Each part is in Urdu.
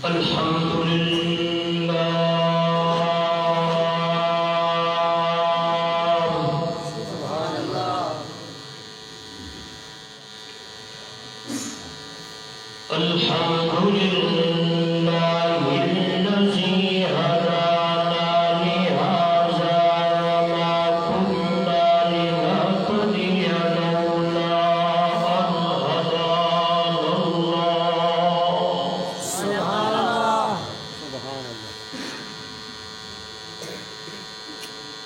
الحمد لله سبحان الله الحمد لله الذي هدانا لهذا وما كنا لنهتدي لولا أن هدانا الله سبحان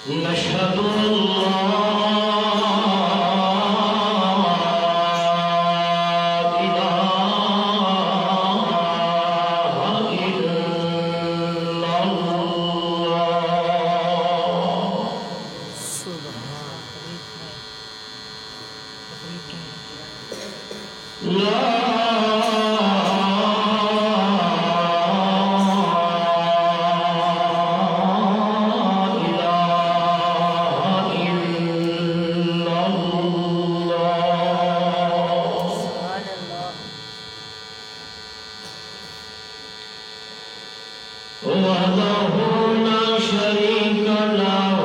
نشهد أن لا إله إلا الله لا وحده لا شريك له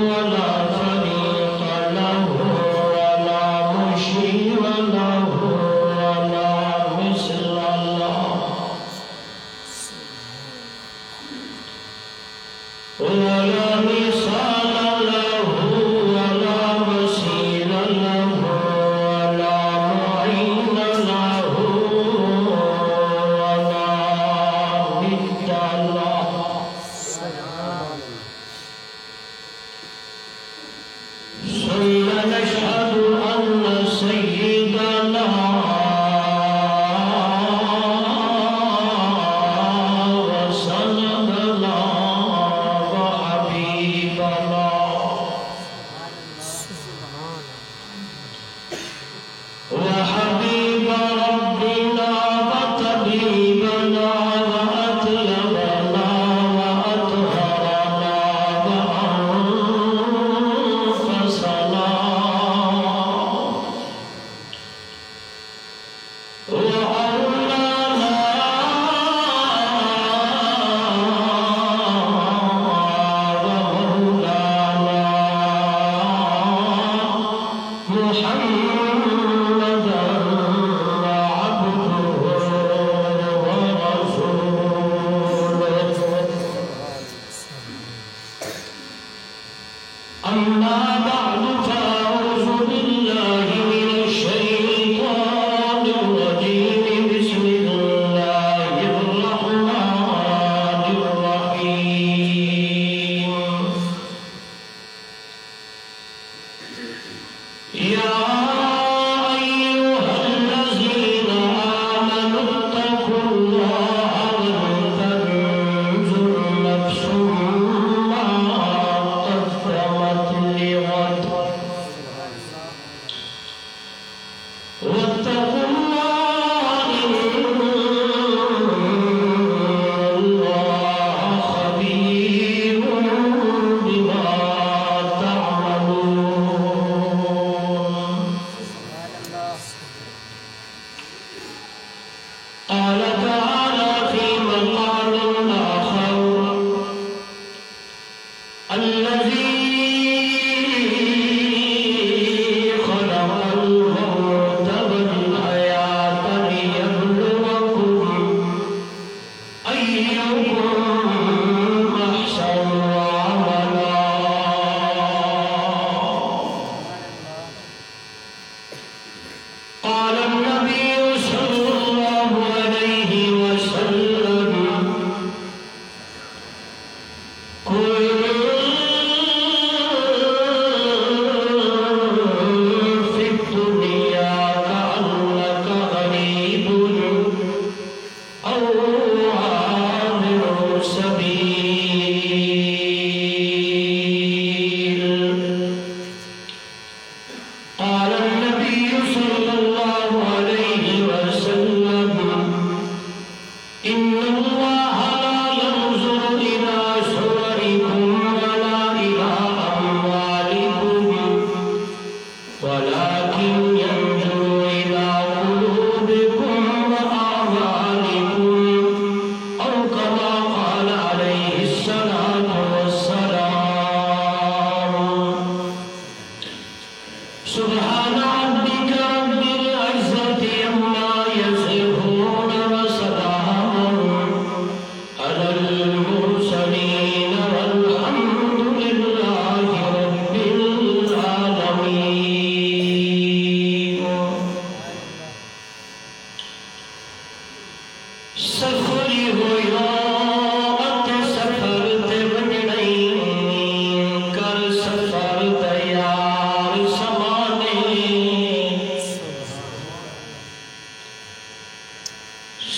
ولا فريق له ولا مشير له ولا مثل له ولا مثال له ولا مثيل له ولا معين له ولا ند له ثم نشهد أن سيدنا وسندنا وحبيبنا وحبيب ربنا وطبيبنا وأطلبنا وأطهرنا وأنفسنا وأولانا ومولانا محمدا عبده ورسوله أما بعد فأعوذ بالله من الشيطان الرجيم بسم الله الرحمن الرحيم يا أيها الذين آمنوا اتقوا الله ولتنظر نفس ما قدمت لغد واتقوا الله إن الله خبير بما تعملون سبحان ربك رب العزة عما يصفون وسلام على المرسلين والحمد لله رب العالمين. سفری ہویا اتے سفر تے بنڑی کر سفر تیار سمانے.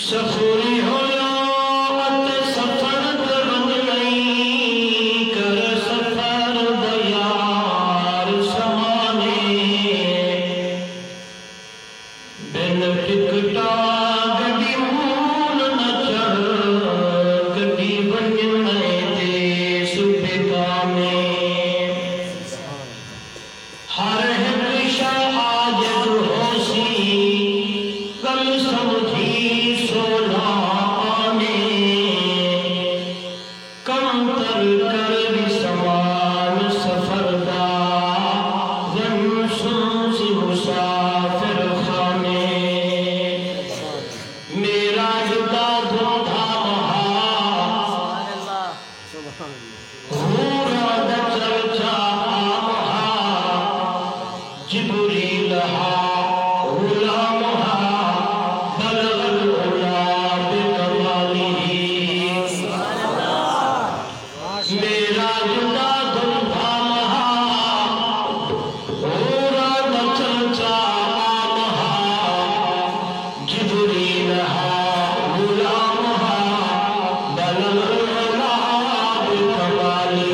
سفری ہویا اتے سفر تے بنڑی کر سفر تیار سمانے. بن ٹکٹا گڈی مول نہ چڑھ گڈی بننے تے صبح کامے. ہر ایک شاہ آجد ہو سی کل سمجھی سونا آنے. کم تر کر بھی سمان سفر دا ون سن سی مسافر خانے. میرا جدا دھوندھا مہا ہورا دا چرچا آمہا. جبریل ہا غلامہا بلغ العلا بکمالہ. میرا جدا دھوندھا مہا ہورا دا چرچا آمہا. جبریل ہا غلامہا بلغ العلا بکمالہ.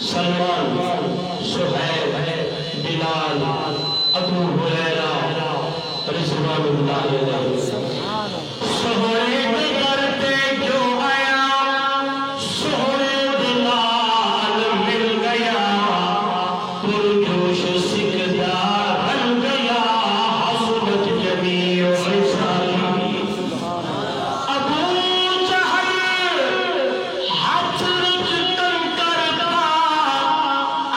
سلمان، سہیل، بلال، ابو ہریرہ رضوان اللہ علیہ. سہرے در پہ جو آیا سہرے بلال مل گیا. پرجوش سکدار بن گیا حسنت جمیع خصالی. ابو جہل ہاتھ رچ کنکر کا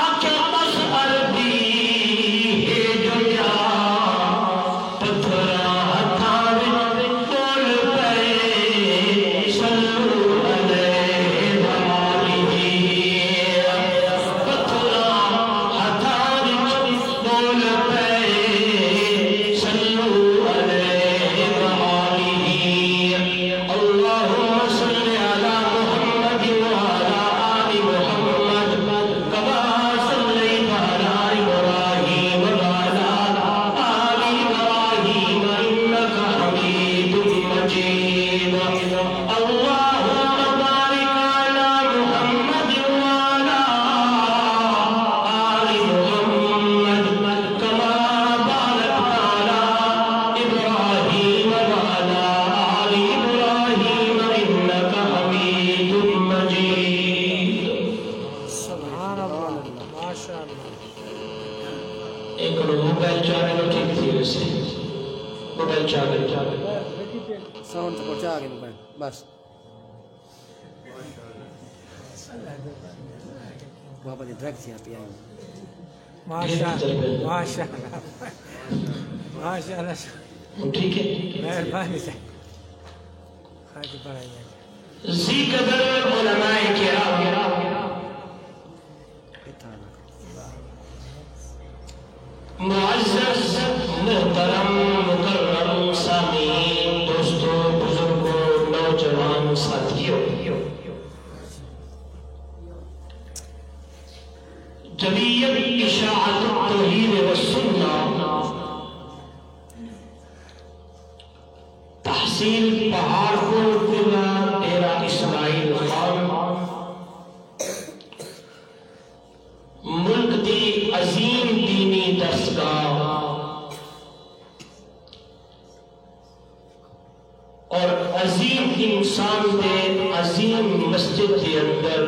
آنکھیں بس عربی ہے جو جا. پتھرا ہتھاں وچ بول پئے صلو علیہ وآلہ. پتھرا ہتھاں وچ بول پئے صلو علیہ وآلہ. اللہم صلی علی محمد وعلی آل محمد کما صلیت علی ابراہیم وعلی آل ابراہیم انک حمید مجید. اللہم بارک علی محمد وعلی آل محمد کما بارکت علی ابراہیم وعلی آل ابراہیم انک حمید مجید. سبحان اللہ ماشاء اللہ. ایک موبائل چاہنے ٹھیک تھی ویسے موبائل چاہنے ساؤنڈ تو پہنچا آگے موبائل بس. بابا جی ڈرگ سے آپ ہی آئیں. ماشاء اللہ ماشاء اللہ ماشاء اللہ. ٹھیک ہے. مہربانی سے آگے بڑھائیے. زی قدر علماء کرام معزز محترم مکرم سامعین دوستوں بزرگوں نوجوان ساتھیوں، جمعیت اشاعت التوحید والسنہ تحصیل پہاڑ کوٹ ضلع ڈیرہ اسماعیل خان ملک دی عظیم دینی درسگاہ اور عظیم انسان دے عظیم مسجد کے اندر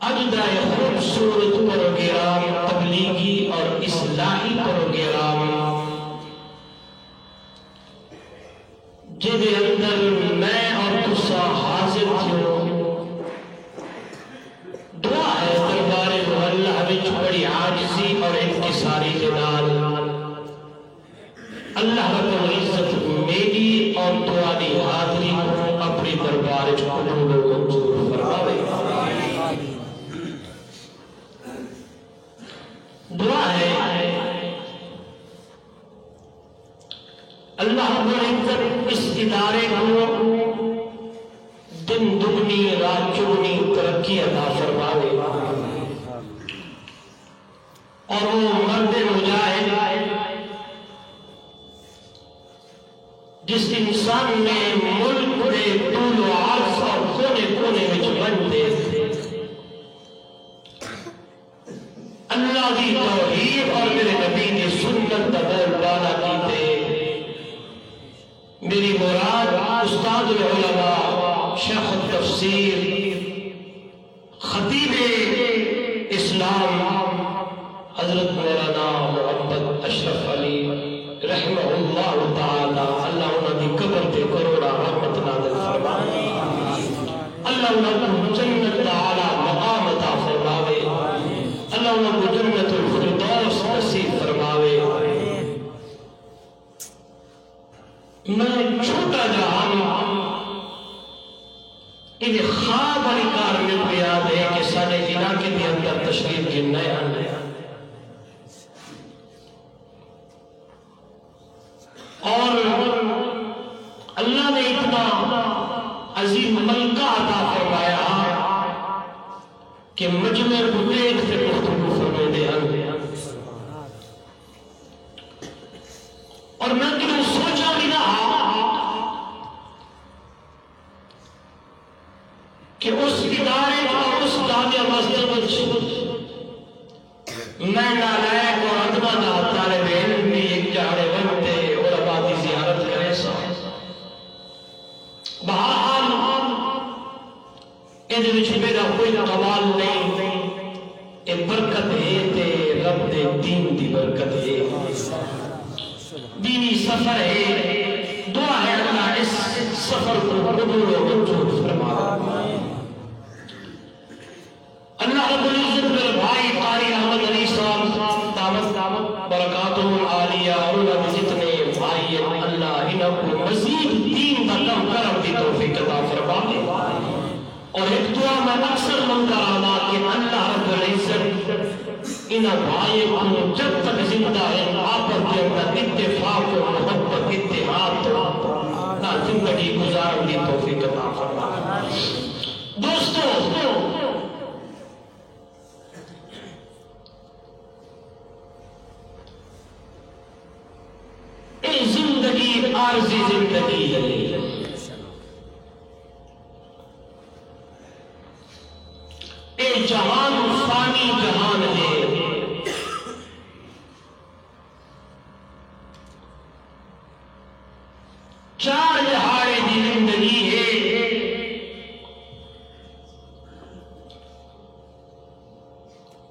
اجدائے خوبصورت پروگرام تبلیغی اور اصلاحی پروگرام جدے اندر میں اور تسا حاضر تھیوں دعا ہے دربار اللہ وچ بڑی عاجزی اور انکساری کے نال اللہ رب العزت میری اور تمہاری حاضری کو اپنی دربار وچ قبول و منظور فرماوے دعا ہے اللہ رب العزت اس ادارے کو دن دگنی رات چگنی ترقی عطا فرماوے اور وہ مرد مجاہد جس انسان نے ملک دے طول و عرض اور کونے کونے وچ بنتے اللہ کی توحید اور میرے نبی کی سنت کا بول بالا کیتے میری مراد استاد العلماء شیخ التفسیر خطیب اسلام حضرت مولانا محمد اشرف علی رحمہ اللہ تعالی اللہ انہوں نے قبر تے کروڑا رحمت نازل فرمائے اللہ انہوں کو جنت تعالی مقام عطا فرماوے اللہ انہوں کو جنت الفردوس نصیب فرماوے میں چھوٹا جہاں انہیں خواب والی کار میں کو یاد ہے کہ سارے علاقے کے اندر تشریف گننے آنے اور اللہ نے اتنا عظیم ملکہ عطا فرمایا کہ مجمع بطیق سے گفتگو فرمائے دے اور میں کبھی سوچا بھی نہ کہ اس ادارے اور اس جامعہ مسجد میں نالائق اور ادنا نہ طالب علم بھی ایک جاڑے بنتے اور آبادی زیارت کرے سا بہرحال یہ وچ میرا کوئی قوال نہیں یہ برکت ہے تے رب دے دین دی برکت ہے دینی سفر ہے دعا ہے اللہ اس سفر کو قبول و منظور فرمائے اللہ رب العزت میرے بھائی قاری احمد علی صاحب دامت برکاتہ عالیہ اور انہوں جتنے بھائی اللہ انہوں کو مزید دین کا کم کرم دی توفیق عطا فرمائے اور ایک دعا میں اکثر منگا رہا کہ اللہ رب العزت انہوں بھائی کو جب تک زندہ ہے آپس کے اندر اتفاق و محبت اتحاد نہ زندگی گزارن دی توفیق عطا فرمائے دوستو اے زندگی عارضی زندگی ہے اے جہان فانی جہان ہے چار دہاڑے کی زندگی ہے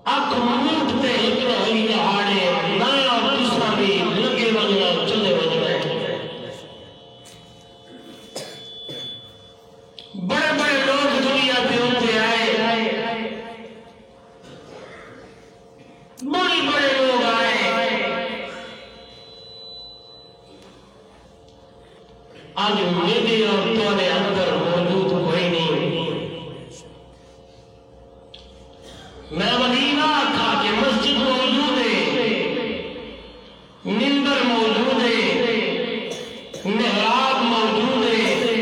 اک موٹتے ایک رہی دہاڑے میں اور دوسرا بھی لگے وغیرہ چلے وغیرہ بڑے بڑے لوگ دنیا پہ ہوتے آئے بڑے بڑے لوگ آئے آج میرے اور تمہارے اندر موجود کوئی نہیں میں مدینہ تھا کہ مسجد موجود ہے منبر موجود ہے محراب موجود ہے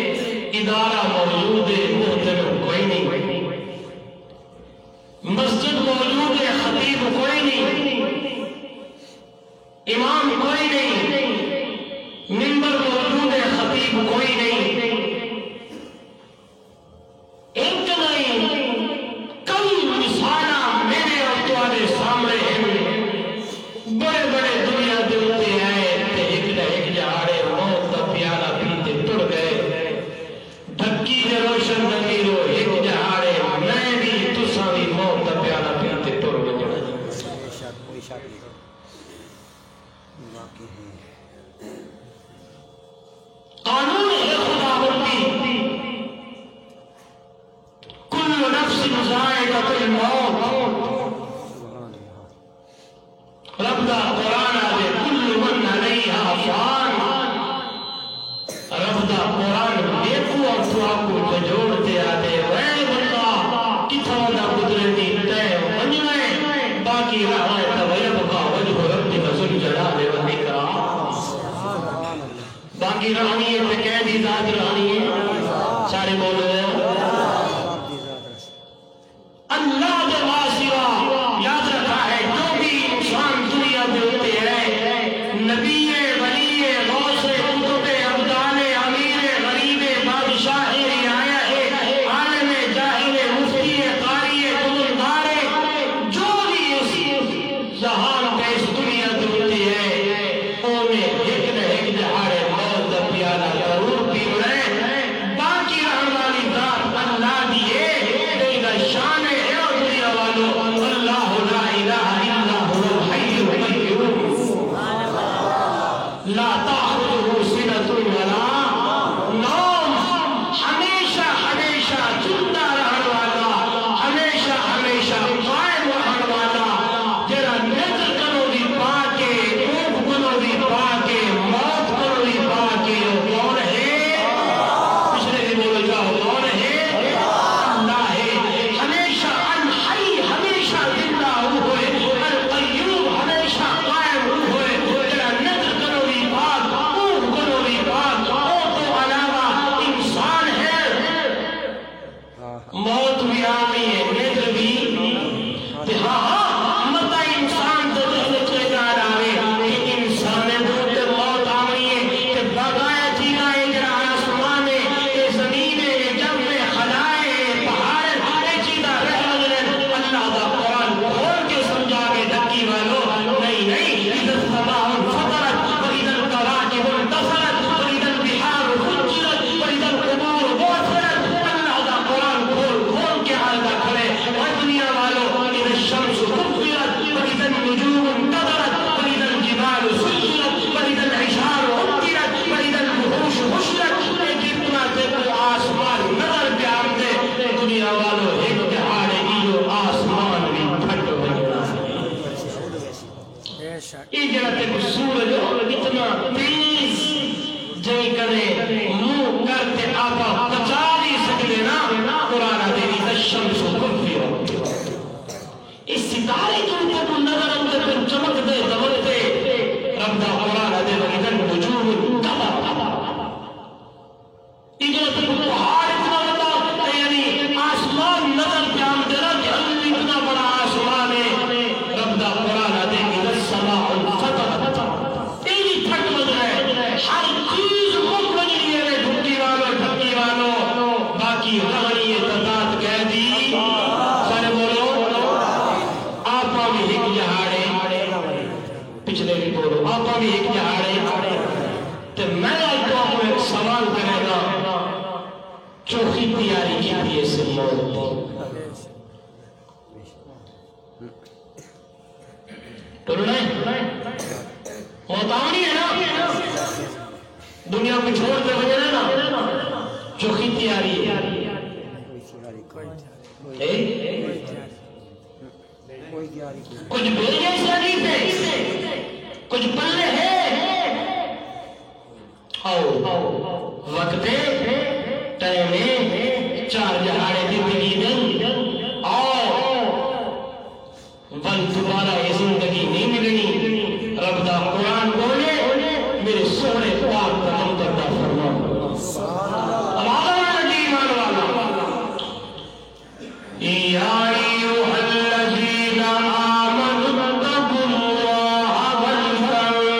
ادارہ موجود ہے محترم کوئی نہیں مسجد موجود ہے خطیب کوئی نہیں امام کوئی نہیں منبر موجود ہے خطیب کوئی نہیں قانون ہے خداوندی کل نفس ذائقۃ الموت رب دا قرآن آدھے کل من علیہا فان رب دا قرآن دیکھو اور تو آپ کو بجوڑتے آدھے وے بندہ کتھا دا قدرے دی تے ونجوے باقی رہا ہے ویبقا وجہ ربک ذو الجلال والاکرام باقی رہنی ہے تو کہہ دی ذات رہنی ہے سارے بول رہے ہیں اللہ دے واسطہ یاد رکھا ہے جو بھی انسان دنیا میں ہوتے ہیں نبی ولی غوث قطب ابدال امیر غریب بادشاہ رعایا عالم جاہل مفتی قاری گلزار جو بھی اس جہان پہ اس دنیا میں ہوتے ہیں انہیں ایک نہ ایک دہاڑے موت کا پیالہ ضرور پی رہے باقی رہنے والی ذات اللہ دیے دیگا شان ہے اور دنیا والوں اللہ لا الہ الا هو الحی القیوم لا تأخذه سنة ولا نوم ہمیشہ ہمیشہ زندہ رہنے والا ہمیشہ ہمیشہ قائم رہنے والا جرا نظر کرو بھی پاکے خوب کرو بھی پاکے موت کرو بھی پاکے کون ہے پچھلے بھی بولو جاؤ کون ہے اللہ ہے ہمیشہ الحی ہمیشہ زندہ ہوئے القیوم ہمیشہ قائم ہوئے جرا نظر کرو بھی پاک خوب کرو بھی پاک وہ تو علاوہ انسان ہے موت بھی آمی ہے نظر بھی ہاں مطا انسان تو جہنت کے دار آوے کہ انسان بہت موت آمی ہے کہ بغایا چیزا اجرا آسمانے کہ زمینے جب میں خلائے پہاڑ اے چیزا رہ مجرن اللہ دا قرآن کھول کے سمجھا کے ڈکی والو نہیں نہیں اذا السماء انفطرت واذا الكواكب انتصرت واذا البحار فجرت واذا القبور بعثرت اللہ دا قرآن کھول کے حال دا کھڑے اور دنیا والو اذا الشمس كفرت واذا النجوم انتظرت واذا الجبال سجرت واذا العشار عطرت واذا الوحوش حشرت اے جتنا تیرے آسمان نظر پہ آمدے دنیا والو ایک دہاڑے ایو آسمان بھی پھٹ ہو گیا بے شک یہ جڑا تے سورج اتنا تیز جائیں کرے منہ کرتے آپا بچا نہیں سکتے نا قرآن دے دی الشمس کفرت اس ستارے جو تے نظر اندر پہ چمک دے دمکتے رب دا قرآن دے وَإِذَا النُّجُومُ انْكَدَرَتْ یہ جو تے پہاڑ اتنا بڑا یعنی آسمان نظر پہ آمدے نا کہ اللہ اتنا بڑا آسمان ہے رب دا قرآن دے اِذَا السَّمَاءُ انْفَطَرَتْ تیری پھٹ بج رہے ہر چیز مک بج رہی ہے ڈھکی والو باقی رہنی ہے تضاد کہہ دی سارے بولو آپا بھی ایک جہاڑے پچھلے بھی بولو آپا بھی ایک جہاڑے تو میں آپ کو ایک سوال کرے گا چوکی تیاری کی بھی اس موت تو نہیں موت آنی ہے نا دنیا کو چھوڑ کے وجہ نا چوکی تیاری ہے کچھ بھیجے شریف ہے کچھ پلے ہے آؤ وقت ٹائم چار جہاڑے زندگی دن آؤ ون دوبارہ یہ زندگی نہیں ملنی رب دا قرآن بولے میرے سونے پاک کا ہم کردہ فرمان یا ایوہ الذین آمنوا اتقوا اللہ ولتنظر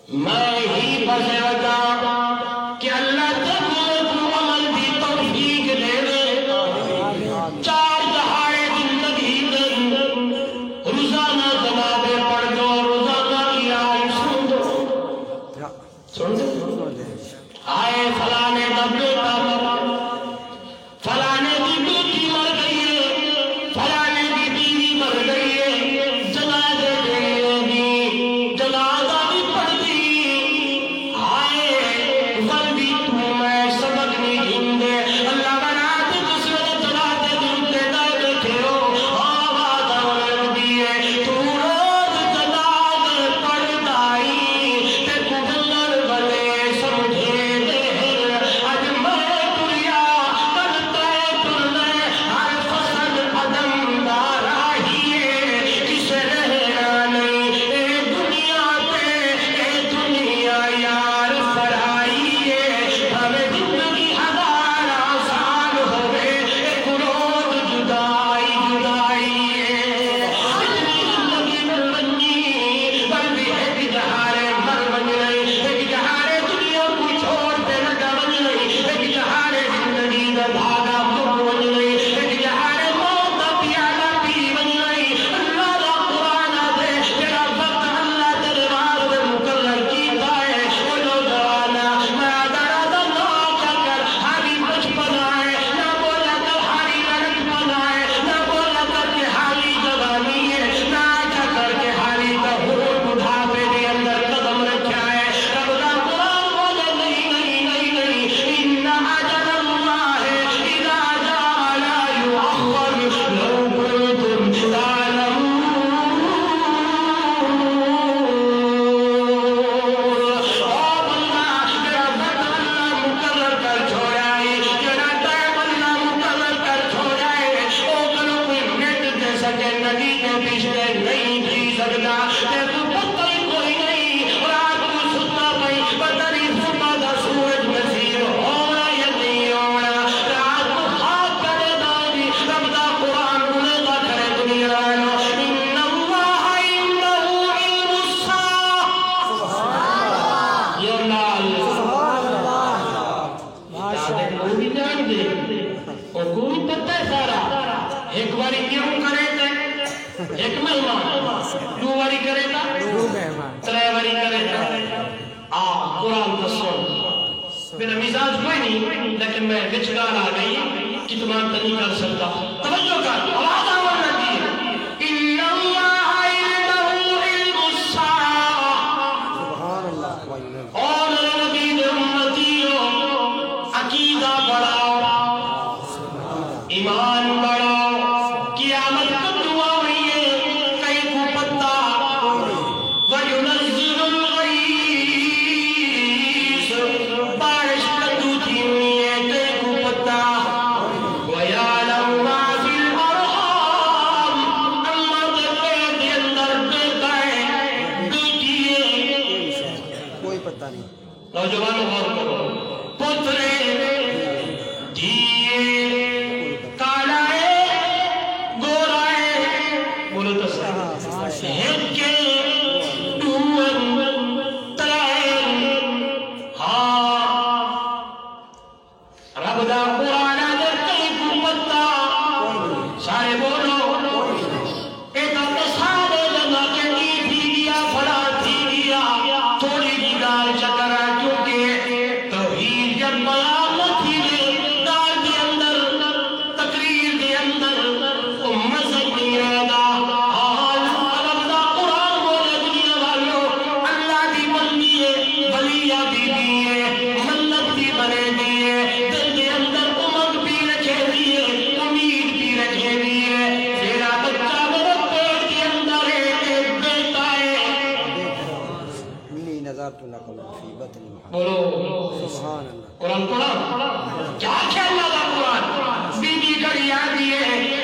میں ہی بسے وجہ کہ اللہ تبلے کو عمل بھی توفیق دے دے چار دہائے زندگی دن روزانہ جنابے پڑھ دو روزانہ کی آئے سن دو آئے فلانے دبے فلانے کی بیٹی مر گئی ہے فلانے کی بیوی مر گئی ہے جنازے دے گی جنازہ بھی پڑھ دی آئے ول بھی تو میں سبق نہیں گھندے اللہ بنا دے دوسرے جنازے دلتے دائے بیٹھے ہو آواز آنے دیئے تو روز جنازے پڑھ دائی تے کبھلر بلے سمجھے دے اج میں دنیا کرتے تلنے ہر فصل قدم دارا ہی کسے رہنا نہیں اے دنیا پہ اے دنیا یار فرائی ہمیں زندگی ہزار آسان ہوئے ایک روز جدائی جدائی اتنی زندگی مر بنی بل بھی ایک جہارے مر بن رہی ایک جہارے دنیا کو چھوڑ دے لگا بن رہی ایک جہارے زندگی کا دھاگا مر بن رہی ایک جہارے موت کا پیالہ پی بن رہی اللہ کا قرآن دے تیرا وقت اللہ تیرے بار میں مقرر کیتا ہے وہ نوجوانا میں آدھارا دا نہ کر ہاری بچپن آئے نہ بولا کر ہاری لڑکپن آئے نہ بولا کر کے ہاری جوانی ہے نہ آجا کر کے ہاری دہور بڑھاپے بھی اندر قدم رکھا ہے رب دا قرآن بولے نہیں ان اجل اللہ اذا جاء لا يؤخر لو كنتم تعلمون اللہ تیرا وقت اللہ مقرر کر چھوڑا ہے تیرا ٹائم اللہ مقرر کر چھوڑا ہے او کلو کوئی منٹ دے سکے نبی کے پیچھے نہیں جی سکتا تے تو پتہ ہی کوئی نہیں رات کو ستا پئی پتہ نہیں صبح دا سورج نصیب ہونا یا نہیں ہونا رات کو خاک کرے داری رب دا قرآن گنے دا کرے دنیا نو ان اللہ عنده علم الساعة یا اللہ وہ بھی جان دے اور کوئی پتہ ہے سارا ایک باری کیوں کرے تے ایک مہمان دو باری کرے تا ترے باری کرے تا قرآن کا سن میرا مزاج کوئی نہیں لیکن میں وچکار آ گئی کہ تمہارا نہیں کر سکتا توجہ کر آواز آواز رہتی ہے ان اللہ عنده علم الساعة اور نبی نے امتیوں عقیدہ بڑھاؤ ایمان بڑھاؤ قیامت کب دعا ہوئی ہے کئی کو پتہ وَيُنَزِّلُ الْغَيْثَ بارش کدو تھی ہوئی ہے کئی کو پتہ وَيَعْلَمُ مَا فِي الْأَرْحَامِ قرآن پڑھا کیا کیا اللہ کا قرآن بی بی کر یاد یہ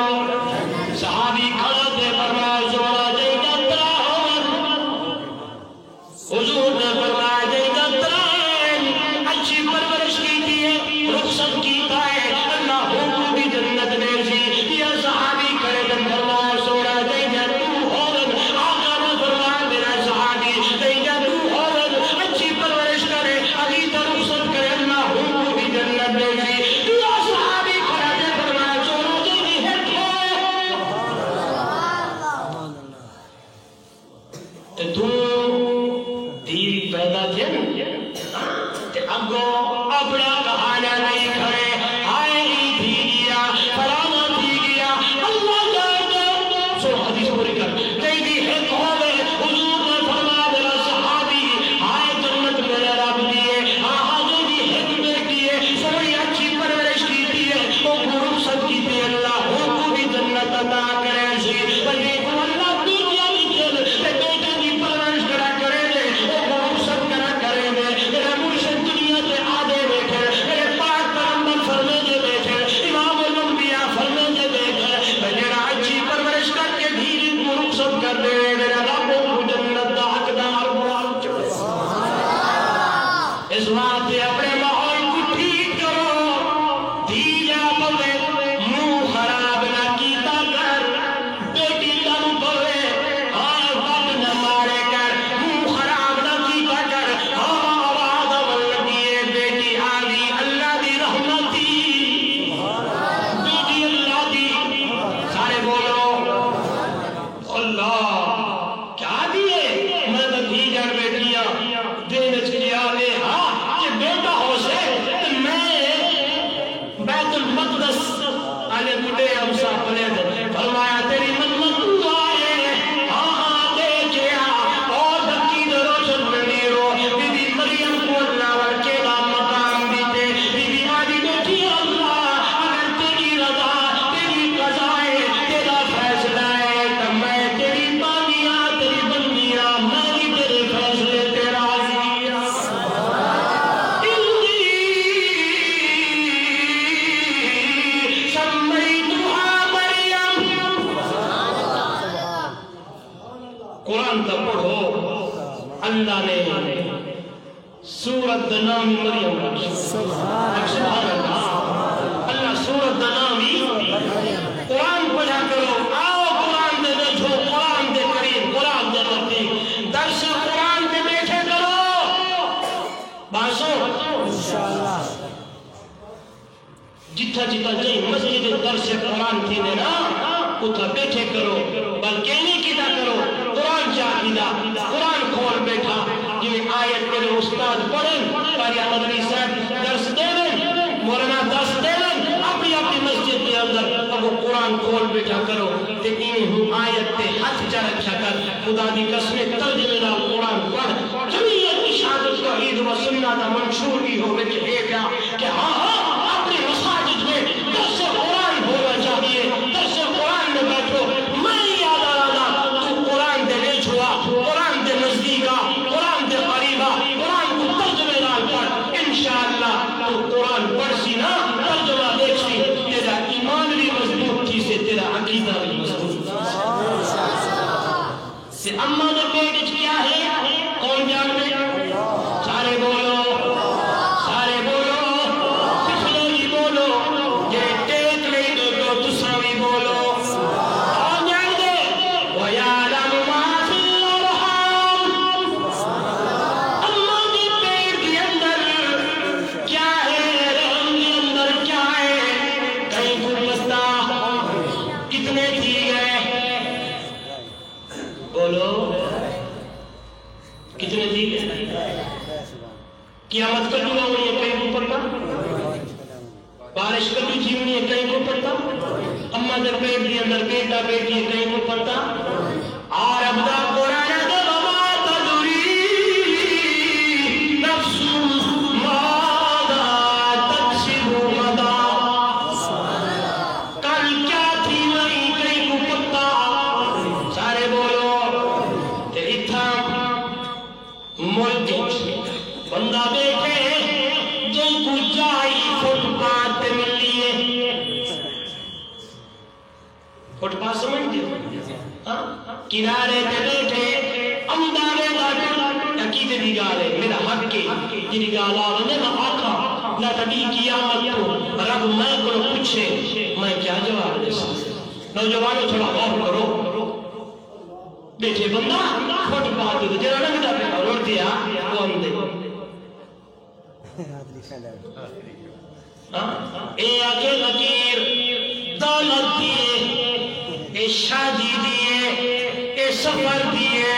صحابی کھڑا دے فرمایا زورا جائے گا ترا حضور نے فرمایا جائے گا ترا اچھی پرورش کی دیئے رخصت کی تھائے اللہ کو بھی جنت میں سی یا صحابی کھڑے دے فرمایا زورا جائے گا تو حورن آقا نے فرمایا میرا صحابی جائے گا تو حورن اچھی پرورش کرے علی تا رخصت کرے اللہ کو بھی جنت میں سی یا صحابی کھڑا دے فرمایا زورا جائے گا تے تو دیر پیدا تھے تے اگو اپنا کہانا نہیں کھڑے آئے ہی تھی گیا فلانا تھی گیا اللہ جانتا سو حدیث پوری کر کئی دی حق ہوئے حضور نے فرمایا میرا صحابی آئے جنت میرے رب دیئے آجے دی حق بیٹی ہے سوئی اچھی پرورش کی دیئے وہ گروہ سب کی دیئے اللہ کو بھی جنت عطا کرے سی بلکہ اللہ دنیا بھی جل بیٹے دی پرورش کرا کرے دے وہ گروہ سب کرا کرے دے میرا مرشد دنیا سے آدھے بیٹھے میرے پاک پیغمبر فرمے دے بیٹھے امام الانبیاء فرمے دے بیٹھے میرا اچھی پرورش کر کے دھیری گروہ سب کر دے میرا رب کو جنت دا حقدار بوال اس واسطے اپنے ماحول کو ٹھیک کرو دھیجا پوے منہ خراب نہ کیتا کر بیٹی تنو پوے آئے وقت نہ مارے کر منہ خراب نہ کیتا کر آواز اول لگیے بیٹی آگی اللہ دی رحمتی بیٹی اللہ دی سارے بولو اللہ کیا دیئے میں تو دھیجا بیٹیاں دین چکیا لے ہاں کہ بیٹا ہو سے میں بیت المقدس آنے بڑے امسا پلے دے فرمایا تیری منت تو آئے ہاں دے کیا اور دکی دروشن میں نیرو بی بی مریم کو اللہ ورکیلا مقام دیتے بی بی آدھی بیٹی اللہ اگر تیری رضا تیری قضائے تیرا فیصلہ ہے تو میں تیری بانیاں تیری بندیاں میں بھی تیرے فیصلے تیرا عزیزیاں قرآن تا پڑھو اللہ نے سورت نام مریم رکھی سبحان اللہ اللہ سورت نامی قرآن پڑھا کرو آؤ قرآن دے بیٹھو قرآن دے قریب قرآن دے نزدیک درس قرآن دے بیٹھے کرو باسو انشاءاللہ جتھا جتھا جائیں مسجد درس قرآن تھی دینا اتھا بیٹھے کرو بلکہ نہیں کیتا کرو قرآن چاہیدہ قرآن کھول بیٹھا جویں آیت میرے استاد پڑھیں قاری مدنی صاحب درس دے دیں مولانا درس دے دیں اپنی اپنی مسجد کے اندر اب وہ قرآن کھول بیٹھا کرو تے انہوں آیت تے ہاتھ چاہ رکھا کر خدا دی قسم ترجمے نال قرآن پڑھ جمعیت کی شہادت توحید و سنت منشور بھی ہو میں کہ کہ ہاں اپنی مساجد میں درس قرآن ہونا چاہیے درس قرآن میں بیٹھو میں یاد آ رہا تو قرآن دے لے چھوا قرآن دے نزدیکا قرآن دے قریبا قرآن کو ترجمے نال پڑھ انشاءاللہ تو قرآن پڑھ سی نا ترجمہ دیکھ سی تیرا ایمان بھی مضبوط تھی سے تیرا عقیدہ بھی مضبوط سے اماں نے پیٹ کیا ہے کون جانتے سارے بولو سارے بولو پچھلے بھی بولو یہ ٹیک نہیں دو تو دوسرا بھی بولو کون جانتے وَيَعْلَمُ مَا فِي الْأَرْحَامِ اماں کے پیٹ کے اندر کیا ہے رحم کے اندر کیا ہے کہیں کو پتا کتنے تھی گئے بولو کتنے تھی گئے قیامت کبھی نہ ہوئی ہے کہیں کو پڑتا بارش کبھی جیونی ہے کہیں کو پڑتا اماں در پیٹ دی اندر بیٹا بیٹی ہے کہیں کو پڑتا اور ابدا قرآن دے وما تدری نفس ماذا تکسب غدا کل کیا تھی نہیں کہیں کو پڑتا سارے بولو تے اتھا ملک بندہ بیٹھے جن کو جائی فٹ پاتھ ملیے فٹ پاس سمجھتے ہو کنارے پہ بیٹھے امدارے داٹو عقیدے دی گالے میرا حق کے جنی گالا رنے نہ آقا نہ تبھی قیامت کو رب میں کو پوچھے میں کیا جواب دے سکتا نوجوانوں تھوڑا غور کرو بیٹھے بندہ فٹ پاس دے جرا نہ پہ روڑ دیا وہ اندے اے آگے لکیر دولت دیئے اے شادی دیئے اے سفر دیئے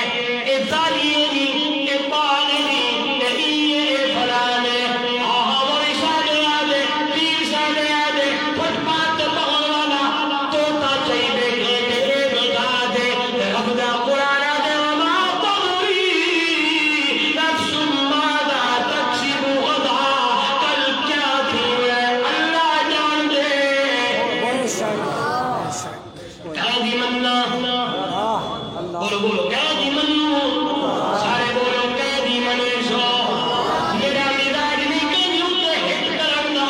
اے دالیے دی اے پانے دی اے ایے اے فلانے آہا وری ساڑے آدھے پیر ساڑے آدھے پھٹ پات بغوانا توتا چاہیے گھیٹے اے بتا دے رب دا قرآن آدھے وما تغری نفس مادا تکسب غدا کل کیا تھی اللہ جان دے قیدی مننا بولو بولو قیدی منو سارے بولو قیدی منے سو میرا مزاج نہیں کہیں ہوتے ہٹ کرنا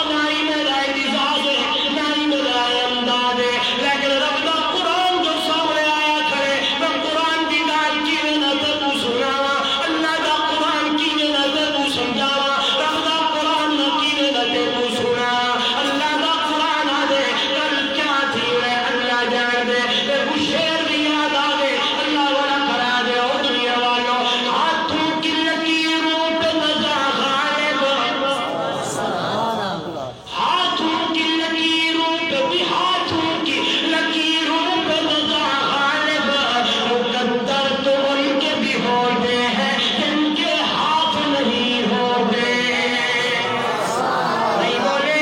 نائی میرا مزاج ہے نائی میرا انداز ہے لیکن رب دا قرآن جو سامنے آیا کرے میں قرآن کی گال کی نہ تو سنا اللہ دا قرآن کی نہ تو سمجھا رب دا قرآن کی نہ تو سنا اللہ دا قرآن آدھے کل کیا تھی اللہ جان دے شیر بھی یاد آگے اللہ والا کرا دے اور دنیا والوں ہاتھوں کی لکیروں پہ نظر غالب ہاتھوں کی لکیروں پہ بھی ہاتھوں کی لکیروں پہ نظر غالب مقدر تو ان کے بھی ہوتے ہیں جن کے ہاتھ نہیں ہوتے نہیں بولے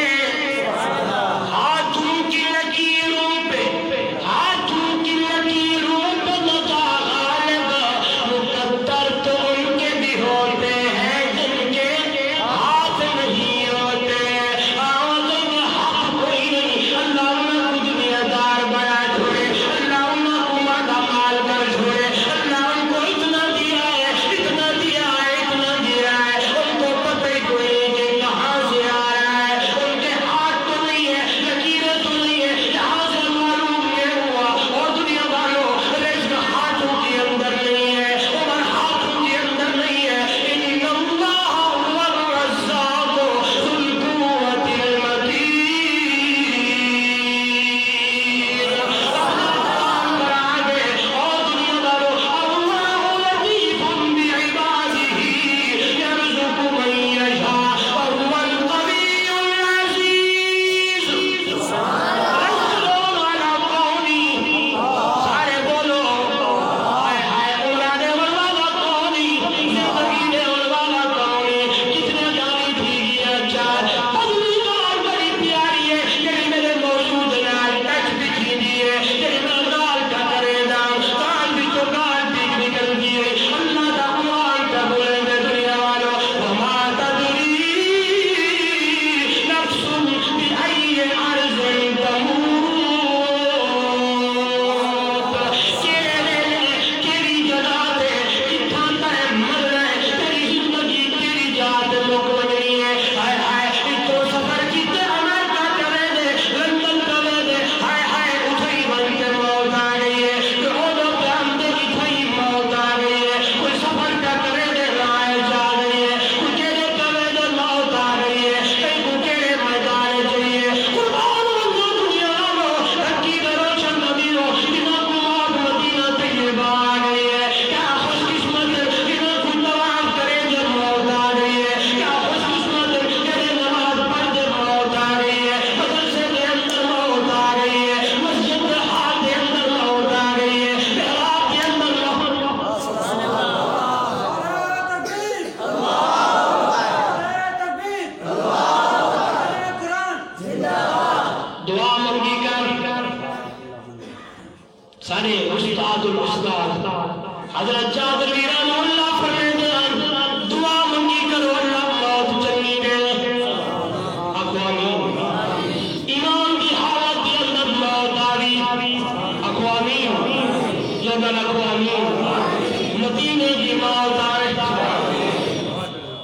ہاتھوں کی لکیروں پہ ہاتھوں کی لکیروں پہ نظر غالب مقدر تو ان کے بھی ہوتے ہیں جن کے ہاتھ نہیں ہوتے آوازیں میں حق کوئی نہیں اللہ انہوں کو دنیا دار بنا چھوڑے اللہ انہوں کو مادہ مال کر چھوڑے اللہ ان کو اتنا دیا ہے اتنا دیا ہے اتنا دیا ہے ان کو پتہ ہی کوئی نہیں کہ کہاں سے آ رہا ہے ان کے ہاتھ تو نہیں ہے لکیریں تو نہیں ہے یہاں سے معلوم یہ ہوا اور دنیا والوں رزق ہاتھوں کے اندر نہیں ہے عمر ہاتھوں کے اندر نہیں ہے ان اللہ هو الرزاق ذو القوة المتين اور دنیا والوں اللہ لطیف بعباده يرزق من يشاء وهو القوي العزيز رجل على قومي سارے بولو ہائے ہائے اولانے والوالا قومی زندگی نے والوالا قومی کتنے جانی تھی گیا چار پدلی کار بڑی پیاری ہے یعنی میرے موجود نال ٹچ بچھی دیئے یعنی میرے گال کا کرے دام کال بھی تو گال بھی نکل دیئے اللہ دا قرآن کا بولے دے دنیا والوں وما تدری نفس بأي أرض تموت کیری جگہ دے کتھاں تے مر رہے تیری زندگی تیری جات مک بنی ہے ہائے ہائے اتو سفر کیتے امریکہ کرے دے لندن کرے دے ہائے ہائے اٹھائی بنتے موت آ گئی ہے روڈوں پہ ہم دے اٹھائی موت آ گئی ہے کوئی سفر کا کرے دے رائے جا گئی ہے کوئی کہنے کرے دے موت آ گئی ہے کئی کو کہنے میدان چاہیے قربان بندہ دنیا والوں رکی روشن نبیوں بنا کو موت مدینہ طیبہ آ گئی ہے کیا خوش قسمت بنا کو طواف کرے دے موت آ گئی ہے کیا خوش قسمت کرے نماز پڑھ دے موت آ گئی ہے مدرسے کے اندر موت آ گئی ہے مسجد کے ہاتھ کے اندر موت آ گئی ہے محراب کے اندر موت دعا منگی کر سارے استاد الاستاد حضرت جابر رحمہ اللہ فرماتے ہیں دعا منگی کرو اللہ موت چنگی دے اقوامین ایمان کی حالت کے اندر موت آوی اقوامین جنگل اقوامین مدینے کی موت آئے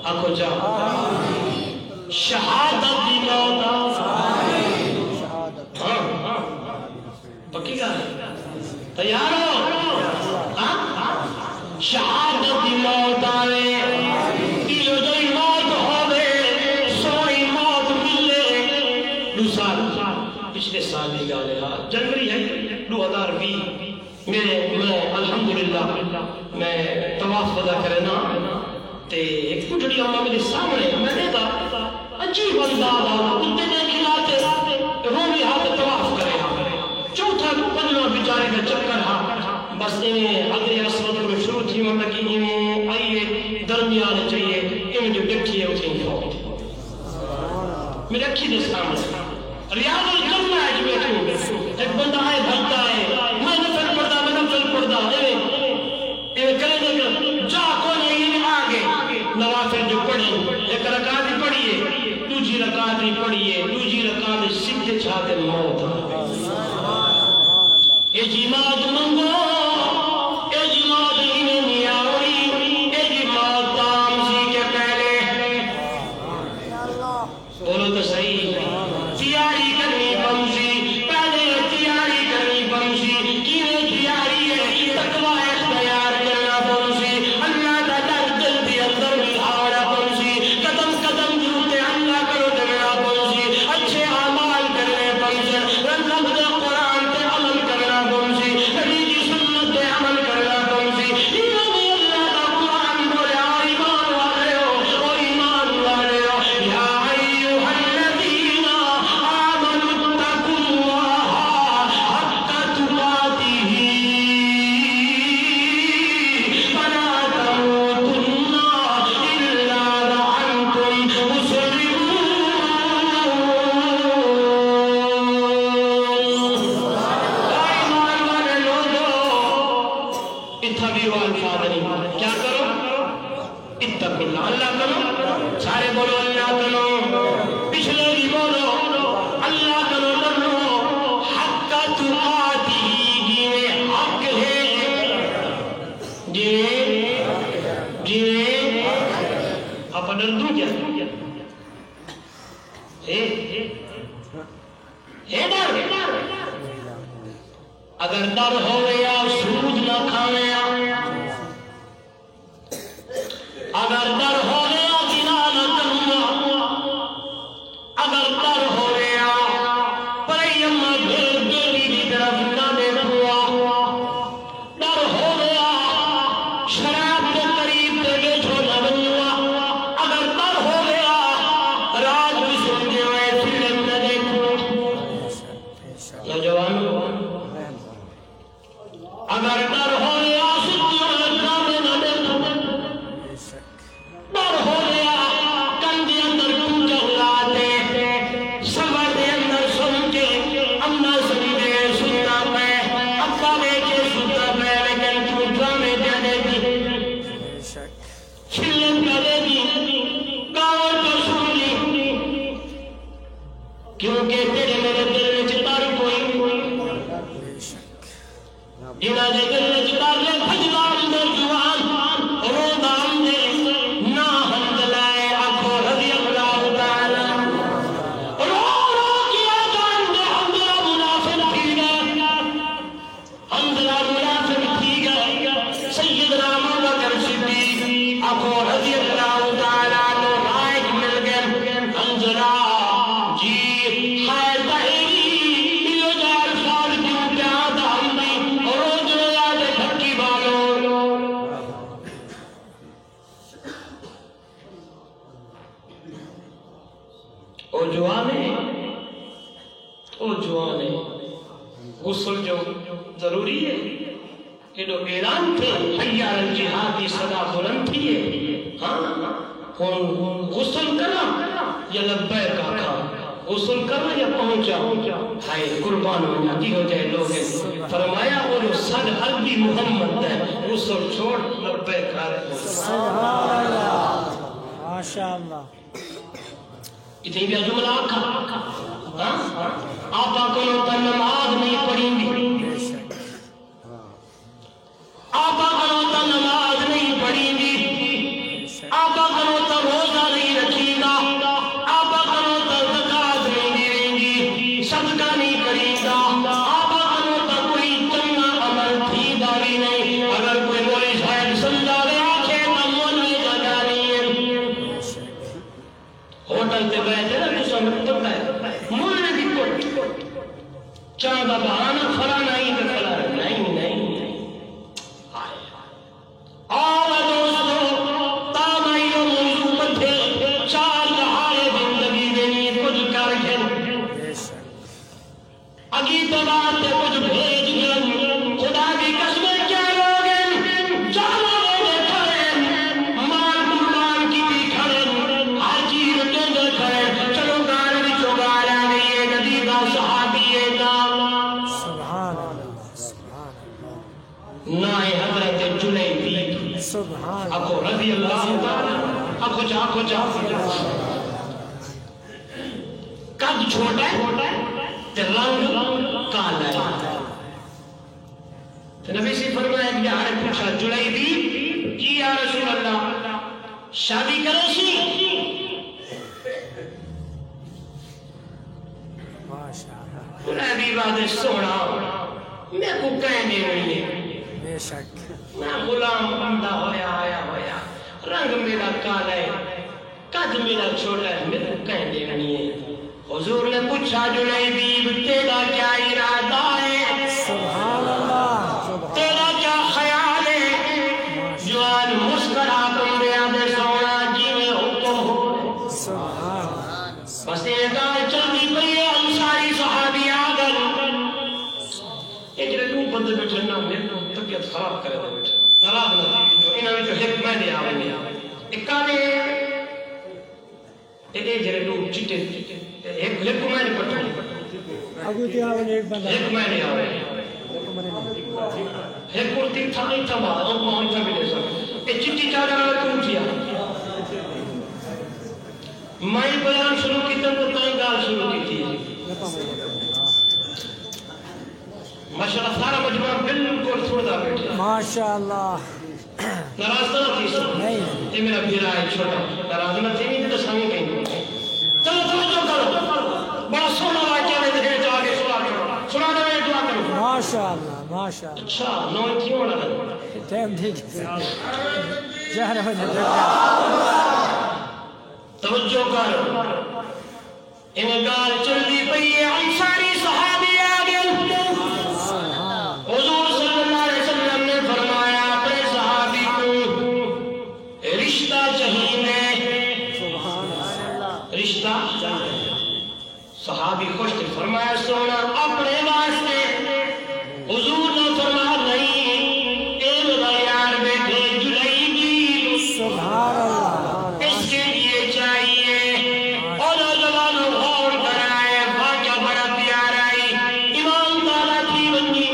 اکو جا شہادت کی موت پکی گل تیار ہو؟ شہادت دی موت آوے دیو جئی موت ہوے سونی موت ملے دو سال پچھلے سال دی گل ہے جنوری ہے 2020 میں الحمدللہ میں طواف ادا کرنا تے ایک بڑھڑی اماں میرے سامنے میں نے کہا عجیب انداز آ کتے دے کھلاتے رومی ہاتھ طواف کرے چوتھا پنجواں بیچارے کا چکر ہاں بس اگلے اسود میں شروع تھی وہ لگی آئیے درمیان چاہیے ان جو بیٹھی ہے اسے فوت میرے اکھی دے سامنے ریاض الجنہ ہے جو بیٹھی ایک بندہ ہے بھگتا ہے میں نفل پڑھتا کرے دے جا کونے یہ آگے نوافل جو پڑھی ایک رکعت ہی پڑھیے دوسری رکعت ہی پڑھیے دوسری رکعت سیدھے چھاتے موت اے جماعت منگو اے جماعت انہیں نیاوری اے جماعت تام سی کے پہلے بولو تو صحیح تیاری کرنی بمسی پہلے تیاری کرنی بمسی کینے تیاری ہے تقوی اختیار کرنا بمسی اللہ کا در دل بھی اندر بھی آنا بمسی قدم قدم جوتے اللہ کرو دگنا بمسی اچھے اعمال کرنے بمسی رنگ دے قرآن تے عمل کرنا بمسی نبی کی سنت تے عمل کرنا بمسی ایمان اللہ کا قرآن بولے ایمان والے ہو ایمان والے ہو یا ایوہ الذین آمنوا اتقوا اللہ حق تقاتہ ولا تموتن الا وانتم مسلمون ایمان والے لوگو اتبعوا الفاظ نہیں کیا کرو اتقوا اللہ اللہ کرو سارے بولو اللہ کرو پچھلے بھی بولو اللہ کرو ڈرو حق تقاتہ جینے حق ہے جینے آپ ڈر دوں کیا ڈر اگر ڈر ہو گیا سود نہ کھاوے اگر ڈر ہو گیا زنا نہ کرنا اگر ڈر ہو گیا پرئی اماں بیٹی کی طرف نہ دیکھوا ڈر ہو گیا شراب کے قریب تگے چھوڑا بنوا اگر ڈر ہو گیا رات بھی سمجھے ہوئے فلم نہ دیکھو نوجوان اگر ڈر ہو گیا سچوں ڈرامے نہ دیکھو ڈر ہو گیا کندے اندر تم چلاتے سمر دے اندر سن کے امنا سنی دے سنتا پہ ابا دے کے سنتا پہ لیکن تو ڈرامے دے دی فلم کرے دی گاؤں تو سن لی کیونکہ تیرے میرے دل میں چتار کوئی جنہ دے دل میں چتار لے بھجدان دے جوان رودان دے نا حمدلائے آنکھو رضی اللہ تعالی رو رو کیا جان دے حمدلہ منافق تھی گئے حمدلہ منافق تھی گئے سیدنا ابوبکر صدیق آنکھو رضی اللہ تعالی نو لائق مل گئے حمدلہ جی خیر تحیری یہ جار سال کیوں پیاد ہمدی روز یاد ڈھکی بالو او جوانے غسل جو ضروری ہے کہ جو اعلان تھے حیا الجہاد کی صدا بلند تھی ہے ہاں غسل کرنا یا لبیک آقا غسل کرنا یا پہنچا ہائے قربان ہو جاتی ہو جائے لوگ فرمایا وہ جو صد عربی محمد ہے غسل چھوڑ لبیک آ رہے سبحان اللہ ماشاءاللہ اتنی بھی جملہ آکھا آپا کو تا نماز نہیں پڑھیں گی آپا کو تا نماز نہیں پڑھیں گی آپا کو تا روزہ نہیں رکھیں گا آپا کو تا زکات نہیں دیں گی صدقہ نہیں کریں گا آپا کو تا نہ حضرت جلیبی سبحان اکو رضی اللہ تعالی اکو جا قد چھوٹا ہے تے رنگ کالا ہے. تو نبی سے فرمایا کہ آنے پوچھا جلیبی کی یا رسول اللہ شادی کرو سی؟ نبی بات سونا میں کو کہنے ہوئی ہے بے شک میں غلام بندہ ہویا رنگ میرا کالا ہے قد میرا چھوٹا ہے میں کو کہنے ہوئی ہے. حضور نے پوچھا جلیبی تیرا کیا ارادہ ہے؟ سبحان اللہ تیرا کیا خیال ہے؟ جوان مسکرا تم دے آدھے سونا جی میں حکم ہو. سبحان بس ایدار چلدی پئی ہے انساری صحابی آگر ایک رکھوں بندے بیٹھے نا میرے کو طبیعت خراب کرے دے بیٹھے نراض نہ تھی جو انہوں نے جو حق میں نے آوے ایک کانے ایک جرے لوگ چٹے ایک میں نے پٹھو ابو تیاون ایک بندہ ایک میں نے آوے ایک کرتی تھا نہیں تھا بات اور وہاں تھا ملے سب ایک چٹی چادر آوے کیوں تھیا میں بیان شروع کی تم تو تائیں گال شروع کی تھی ماشاءاللہ سارا مجموعہ بالکل چھوڑ دا بیٹھے ماشاءاللہ ناراض نہ تھی سب نہیں یہ میرا بھیرا ہے چھوٹا ناراض نہ تھی نہیں تو سامنے کہیں چلو توجہ کرو بڑا سونا واقعہ میں دیکھنے جو آگے سنا دے میں دعا کرو ماشاءاللہ ماشاءاللہ اچھا نوئی تھی ہونا ٹائم دیکھ جہر ہونے دیکھ توجہ کرو انہیں گال چلدی پئی ہے انصاری صحابی آگے حضور صلی اللہ علیہ وسلم نے فرمایا اپنے صحابی کو رشتہ چاہیے رشتہ صحابی خوش تھے فرمایا سونا اپنے واسطے حضور نے فرمایا نہیں اے میرا یار بیٹھے جلیبی سبحان اللہ اس کے لیے چاہیے اور جوانوں غور کرائے واقعہ بڑا پیارا ہے امام تعالیٰ تھی بنی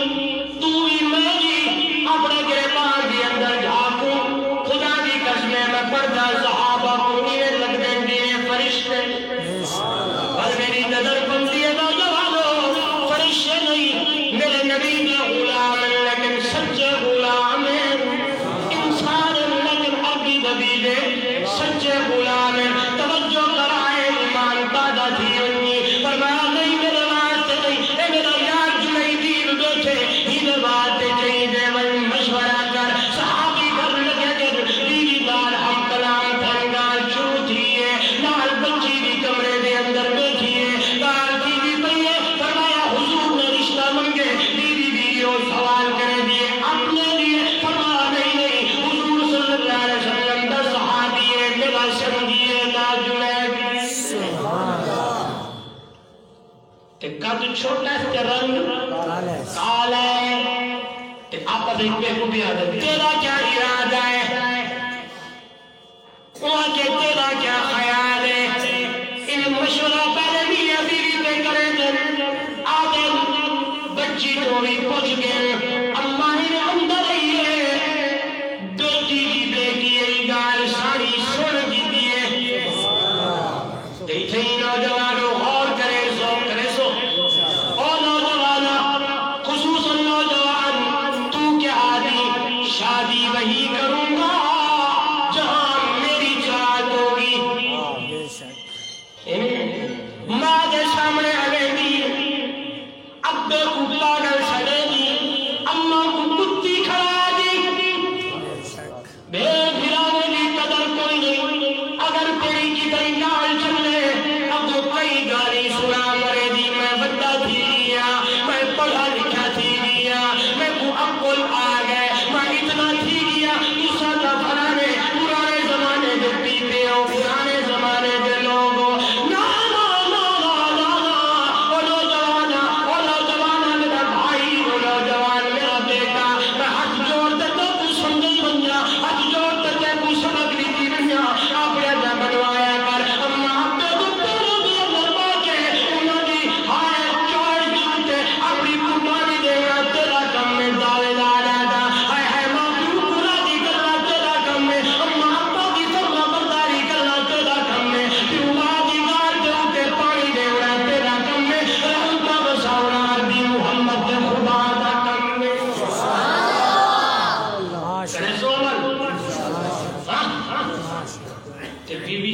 تو بھی میں جی اپنے گریبان کے اندر جھاکوں خدا کی قسمیں میں پردہ صحابہ کو نیرے لگ دیں دیئے فرشتے اور میری نظر بندی ہے نوجوانوں فرشتے نہیں میرے نبی کا غلام لیکن سچے غلام ہیں انسان لیکن ابھی نبی دے سچے غلام ہیں توجہ کرائے ایمان دادا تھی انہی فرمایا نہیں میرے واسطے نہیں اے میرا یار جلیبی بیٹھے ہی بات چاہیے دے من مشورہ کر صحابی کر لگے کہ بیوی دار ہم کلام تھنگال شروع تھیے نال بچی بھی کمرے دے اندر بیٹھیے کال بیوی پہیے فرمایا حضور نے رشتہ منگے بیوی بیویوں سوال کرے دیے اپنے لیے فرمایا نہیں حضور صلی اللہ علیہ وسلم دا صحابی ہے میرا سنگیے نا جلیبی تے قد چھوٹا ہے تے رنگ کالا ہے تے آپ دیکھ پہ کو بھی آدھا تیرا کیا ارادہ ہے وہاں کے تیرا کیا خیال ہے ان مشورہ پہلے بھی ابھی پہ کرے دے آدھے بچی توڑی پوچھ گئے اماں نے اندر ہی ہے بیٹی کی بیٹی ای گال ساری سن جی دیئے دیکھیں نوجوانوں غور کرے سو اور نوجوانا خصوصاً نوجوان تو کیا آدھی شادی وہی کروں گا جہاں میری چاہت ہوگی بے شک ماں کے سامنے آگے دی ابے کو پاگل سڑے دی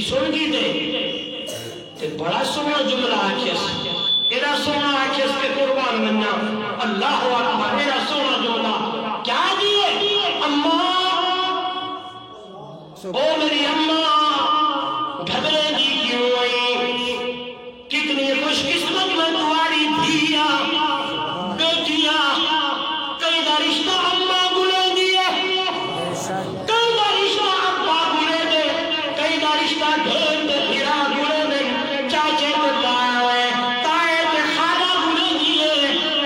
سن گی دے بڑا سونا جملہ آکھیس ایرا سونا آکھیس کے قربان مننا اللہ اکبر ایرا سونا جملہ کیا دیئے اماں او میری اماں گھبرے دی کیوں آئی کتنی خوش قسمت میں تمہاری دھیا بیٹیاں کئی دا رشتہ اماں گلے دیئے کئی دا رشتہ ابا گلے دے کئی دا رشتہ ڈھیر دے ہیرا گلے دے چاچے دے تائے دے خالہ گلے دیئے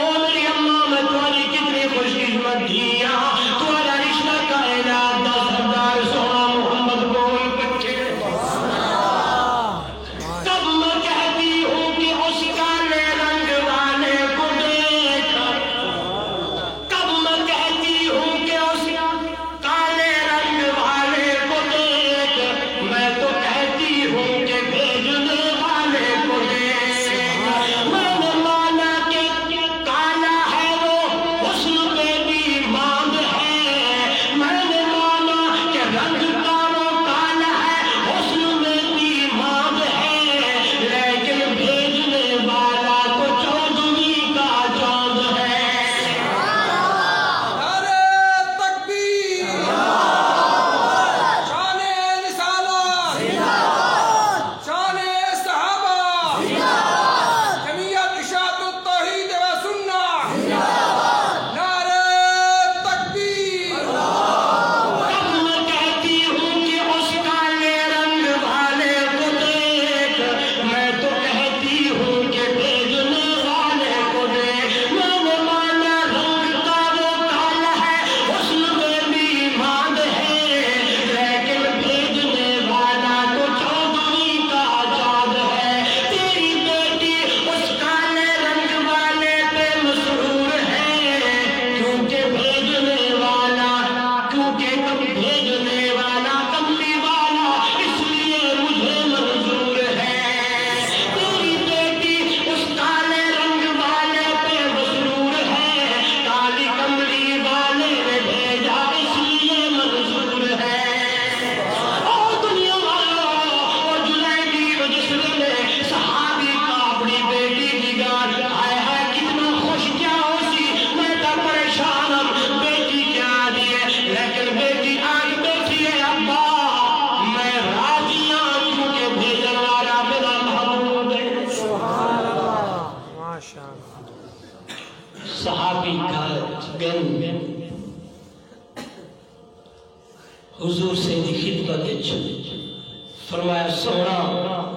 او میری اماں میں تمہاری کتنی خوش قسمت دھیا تمہارا رشتہ کائنات 10,000 سونا محمد بول بچے تب میں کہتی ہوں کہ اس کالے رنگ والے کو دیکھ تب میں کہتی ہوں کہ اس کالے رنگ والے کو دیکھ میں تو کہتی ہوں کہ بھیجنے والے کو دیکھ میں نے مانا کہ کالا ہے وہ حسن پہ بھی ماند ہے میں نے مانا کہ رنگ کا وہ کالا ہے حسن میں بھی ماند ہے لیکن بھیجنے والا تو چودھویں کا چاند ہے نعرہ تکبیر شان رسالت شان صحابہ جمعیت اشاعت التوحید و سنہ نعرہ تکبیر تب میں کہتی ہوں کہ اس کالے رنگ والے کو دیکھ میں تو کہتی ہوں کہ بھیجنے والے کو دیکھ میں نے مانا رنگ کا وہ کالا ہے حسن میں بھی ماند ہے لیکن بھیجنے والا تو چودھویں کا چاند ہے تیری بیٹی اس کالے رنگ والے پہ مسرور ہے کیونکہ بھیجنے والا کملی والا اس لیے مجھے منظور ہے تیری بیٹی اس کالے رنگ والے پہ مسرور ہے کالی کملی والے نے بھیجا اس لیے منظور ہے اور دنیا والوں اور جنیدی مجسر نے صحابی کا اپنی بیٹی کی گان آئے ہے کتنا خوش کیا ہو سی میں تا پریشانم بیٹی کیا دیئے لیکن بیٹی آج بیٹھی ہے ابا میں راضیاں کیونکہ بھیجن والا میرا محبوب ہے سبحان اللہ ماشاء اللہ صحابی کا گن حضور سے دی خدمت اچھ فرمایا سونا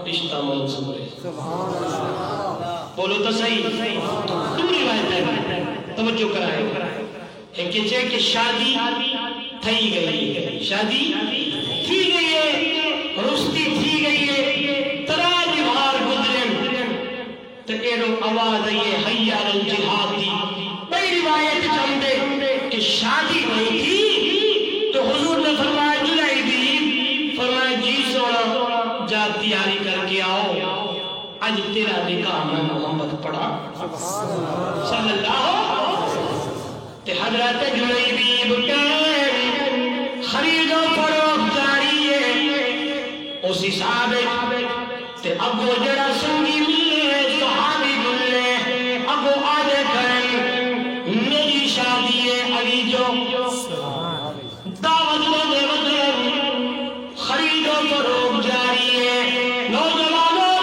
رشتہ منظور ہے سبحان اللہ بولو تو صحیح دو روایت ہے توجہ کرائے ایک کہتے کہ شادی تھی گئی شادی تھی گئی ہے رستی تھی گئی ہے تراج بھار گزرن تو ایرو آواز آئیے حیا الجہاد دی بڑی روایت چاہتے کہ شادی نہیں تھی تو حضور نے فرمایا جلائی دی فرمایا جی سونا جا تیاری کر کے آؤ آج تیرا نکاح میں محمد پڑھا صلی اللہ تے حضرت جلیبیب کے خرید و فروخت جاری ہے اس حساب تے ابو جڑا سنگی ملے صحابی ملے ابو آدھے کریں میری شادی ہے علی جو دعوت میں خرید و فروخت جاری ہے نوجوانوں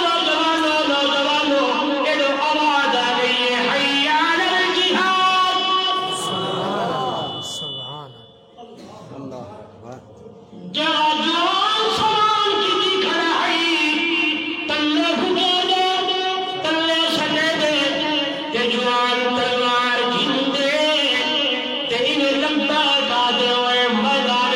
ایڈو آواز آ گئی ہے حیا الجہاد سبحان اللہ جہاں جوان سامان کی دی کھڑائی تلے گھگے دے تلے سٹے دے تے جوان تلوار گھن دے تے انہیں لمبا کا دے ہوئے میدان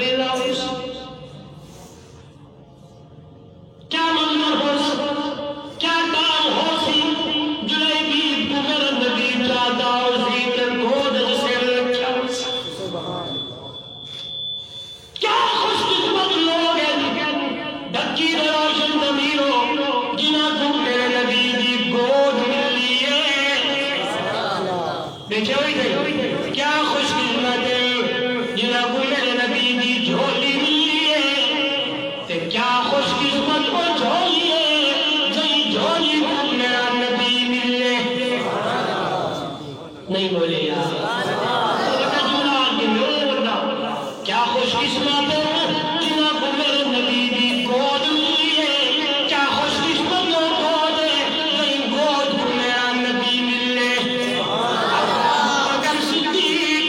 ویلا اس کیا منظر ہو کیا کام ہو سی جلیبی بغیر نبی جادا زیت گود سر کیا خوش قسمت لوگ ہیں ڈکی روشن زمینوں جنہ کو میرے نبی دی گود ملی ہے دیکھے ہوئی تھے کیا خوش قسمت ہے جنہ کو میرے نبی دی جھولی ملی ہے تے کیا خوش قسمت کو جھولی ہے جی جھولی کو میرا نبی ملے نہیں بولے یار کیا خوش قسمت ہے جنہ کو میرے نبی دی گود ملی ہے کیا خوش قسمت ہے گود ہے جی گود کو میرا نبی ملے بکر صدیق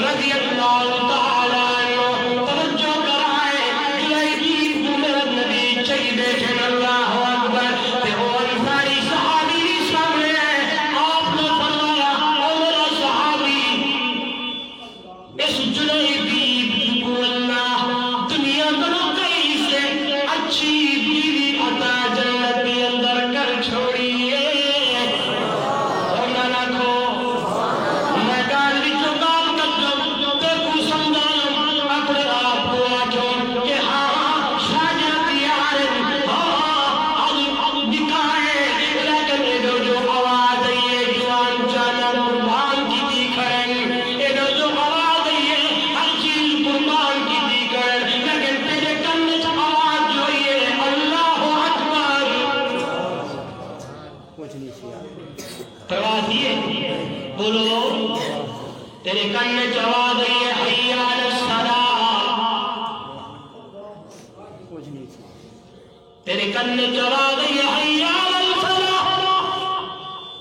رضی اللہ تعالیٰ عنہ توجہ کرائے جلیبی کو میرا نبی چاہی دیکھیں اللہ اکبر تے وہ انساری صحابی سامنے ہے آپ نے فرمایا او میرا صحابی اس جلیبی کو اللہ دنیا میں کئی سے اچھی بیوی عطا جنت کے اندر کر چھوڑی ہے اور نہ رکھو میں گال وچوں گال کٹوں تے کو سمجھاؤں اپنے آپ کو آکھوں کہ ہاں شاید تیار ہاں دکھائے لیکن جو آواز ہے یہ جوان جانا قربان کی دی کریں یہ جو آواز ہے یہ ہر چیز قربان کی دی کریں لیکن تیرے کن سے آواز جو ہے اللہ اکبر کچھ نہیں کیا پرواز یہ بولو تیرے کن میں آواز ہے یہ حی علی الصلاۃ کچھ نہیں کیا تیرے کن میں آواز ہے یہ حی علی الفلاح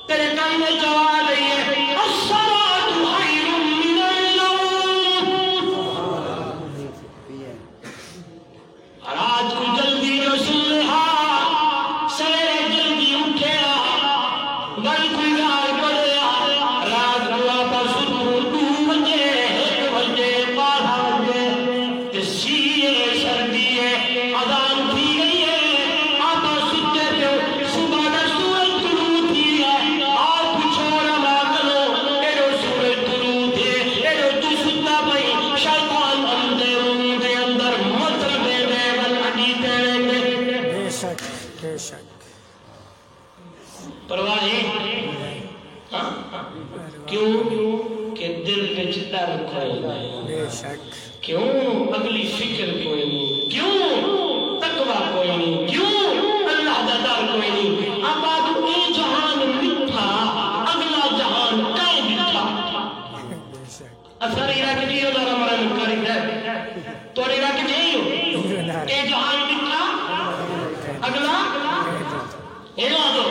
تیرے کن میں آواز ہے یہ الصلاۃ خیر من النوم رات کو جلدی جو سن لہا سویرے جلدی اٹھے گل کوئی گال پڑے رات کو واپس 2 بجے 1 بجے 12 بجے سیے سردی ہے اذان تھی گئی ہے آپ ستے پہ صبح کا سورج طلوع تھی ہے آپ پوچھو نما کرو ایڈو سورج طلوع تھے ایڈو تو ستا پئی شیطان اندر اندر مطر دے دے بل اڈی تیرے میں بے شک بے شک پرواہ ہے کیوں کہ دل وچ ڈر کوئی نہیں بے شک کیوں اگلی فکر کوئی نہیں کیوں تقوی کوئی نہیں کیوں اللہ دا ڈر کوئی نہیں اب آج یہ جہان مٹھا اگلا جہان کائیں مٹھا بے شک اثر عراق جی ہو دارا مرن کری دے تو عراق جی ہو یہ جہان مٹھا اگلا یہ لا دو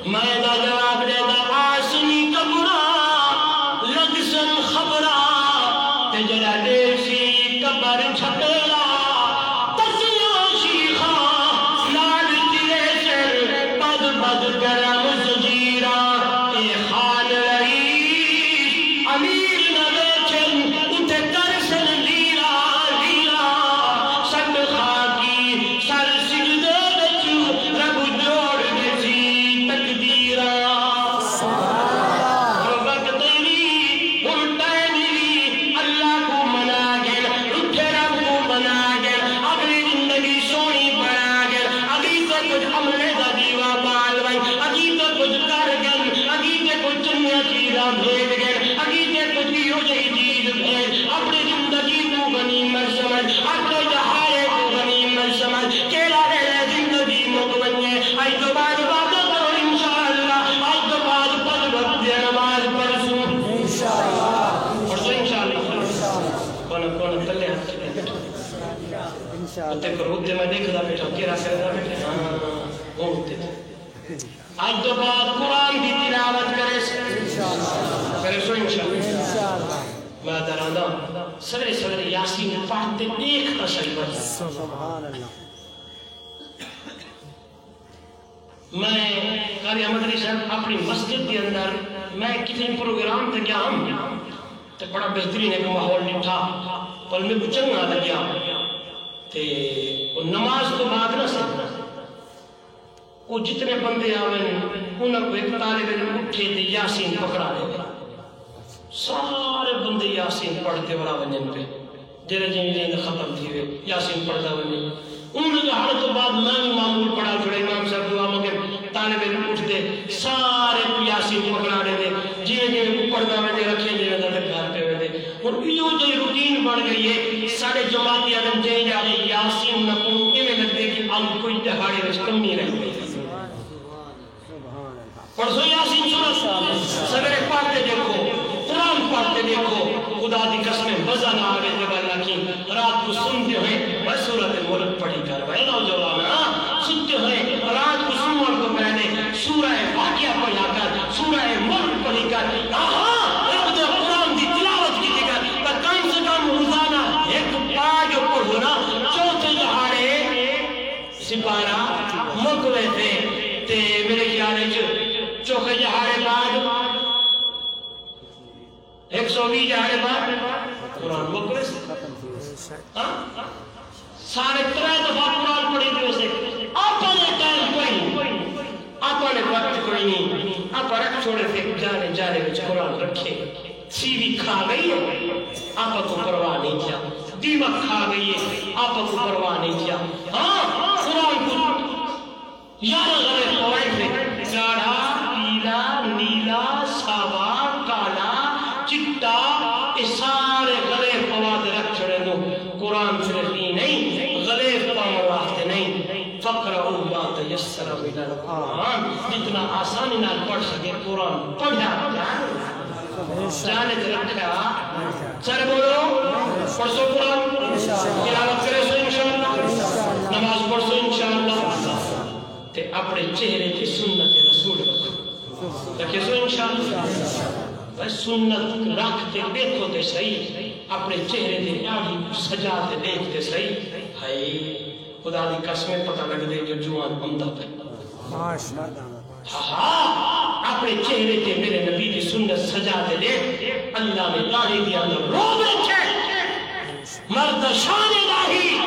میں دا جواب دے دا آسنی کبرا لگسن خبرا تے جڑا دیسی کبر چھپیلا تسیاں شیخا لال تیرے سر پد پد گرم سجیرا اے خان رئیس امیر نہ بیچن اتے کرسن لیرا لیرا سب خاکی سر سجدے بچو رب جوڑ دیسی تقدیرا وقت تیری الٹائے دیوی اللہ کو منا گل اٹھے رب کو بنا گل اگلی زندگی سونی بنا گل اگی تو کچھ عملے دا دیوا بال بھائی اگی تو کچھ کر گل اگی تو کچھ چنیا چیزاں بھیج گل اگی تو کچھ ہو جئی چیز بھیج اپنی زندگی کو غنیمت سمجھ اپنے جہائے کو غنیمت سمجھ کیلا رہے زندگی مک بنیے آج تو بعد باتیں کرو انشاءاللہ آج تو بعد پد وقت نماز پرسوں پرسوں انشاءاللہ کون تلے ہاتھ انشاءاللہ تے کرو تے میں دیکھ دا بیٹھا کیرا کردا بیٹھا ہاں وہ ہوتے تھے آج تو بعد قرآن کی تلاوت کرے کرے سو انشاءاللہ میں درانا سویرے سویرے یاسین پڑھتے دیکھ اثر بچا سبحان اللہ میں قاری احمد علی صاحب اپنی مسجد کے اندر میں کسی پروگرام تے گیا ہوں تو بڑا بہترین ایک ماحول ڈٹھا پر میں کو چنگا لگیا تے نماز تو بعد نہ سکتا وہ جتنے بندے آویں انہاں کو ایک طالب علم اٹھے تے یاسین پکڑا لے سارے بندے یاسین پڑھتے ورا ونجن پہ جڑے جن ختم تھی وے یاسین پڑھدا ونجن انہاں جو ہر تو بعد میں معمول پڑھا چھڑے امام صاحب دعا مگر طالب علم اٹھتے سارے یاسین پکڑا لے جی پڑھدا ونجے رکھے جے دا گھر پہ وے اور یہ جو روٹین بن گئی ہے سارے جماعتی عالم جے جا یاسین نہ کو ایویں لگدے کہ اب کوئی دہاڑے وچ کم نہیں رہ گئی پڑھو یاسین سورت سویرے پڑھتے دیکھو قرآن پڑھتے دیکھو خدا دی قسمیں مزہ نہ آگے جب اللہ کی رات کو سنتے ہوئے وہ سورت ملک پڑھی کر وہ نوجوان سنتے ہوئے رات کو سننے کو پہلے سورہ واقعہ پڑھا کر سورہ ملک پڑھی کر قرآن دی تلاوت کی کر کم سے کم روزانہ ایک پاج پڑھو نا چوتھے دہاڑے سپارہ مکوے تھے تے میرے خیال ہے چوکھے جہاڑے بعد 120 جہاڑے بعد قرآن مکوے سے سارے 3 دفعہ قرآن پڑھی تھی اسے آپا نے ٹائم کوئی آپا نے وقت کوئی نہیں آپا رکھ چھوڑے تھے جانے وچ قرآن رکھے سی بھی کھا گئی ہے آپا کو پرواہ نہیں کیا دیمک کھا گئی ہے آپا کو پرواہ نہیں کیا قرآن کو 11 غلے فوائد تھے گاڑھا پیلا نیلا ساوا کالا چٹا یہ سارے غلے فوائد رکھ چھڑے دو قرآن صرف ہی نہیں غلے فوائد واسطے نہیں فقرؤ ما تیسر من القرآن جتنا آسانی نال پڑھ سکے قرآن پڑھا جانے رکھا سر بولو پڑھو قرآن تلاوت کرے سو انشاءاللہ نماز پڑھ سو انشاءاللہ تے اپنے چہرے کی سنت رسول رکھو رکھے سو انشاءاللہ بس سنت رکھتے دیکھو تے صحیح اپنے چہرے دے داڑھی سجاتے دیکھتے صحیح ہائے خدا دی قسمیں پتہ لگ دے جو جوان بندہ پہ اپنے چہرے تے میرے نبی دی سنت سجاتے دیکھ اللہ نے داڑھی دی اندر رو بیٹھے مرد شان الہی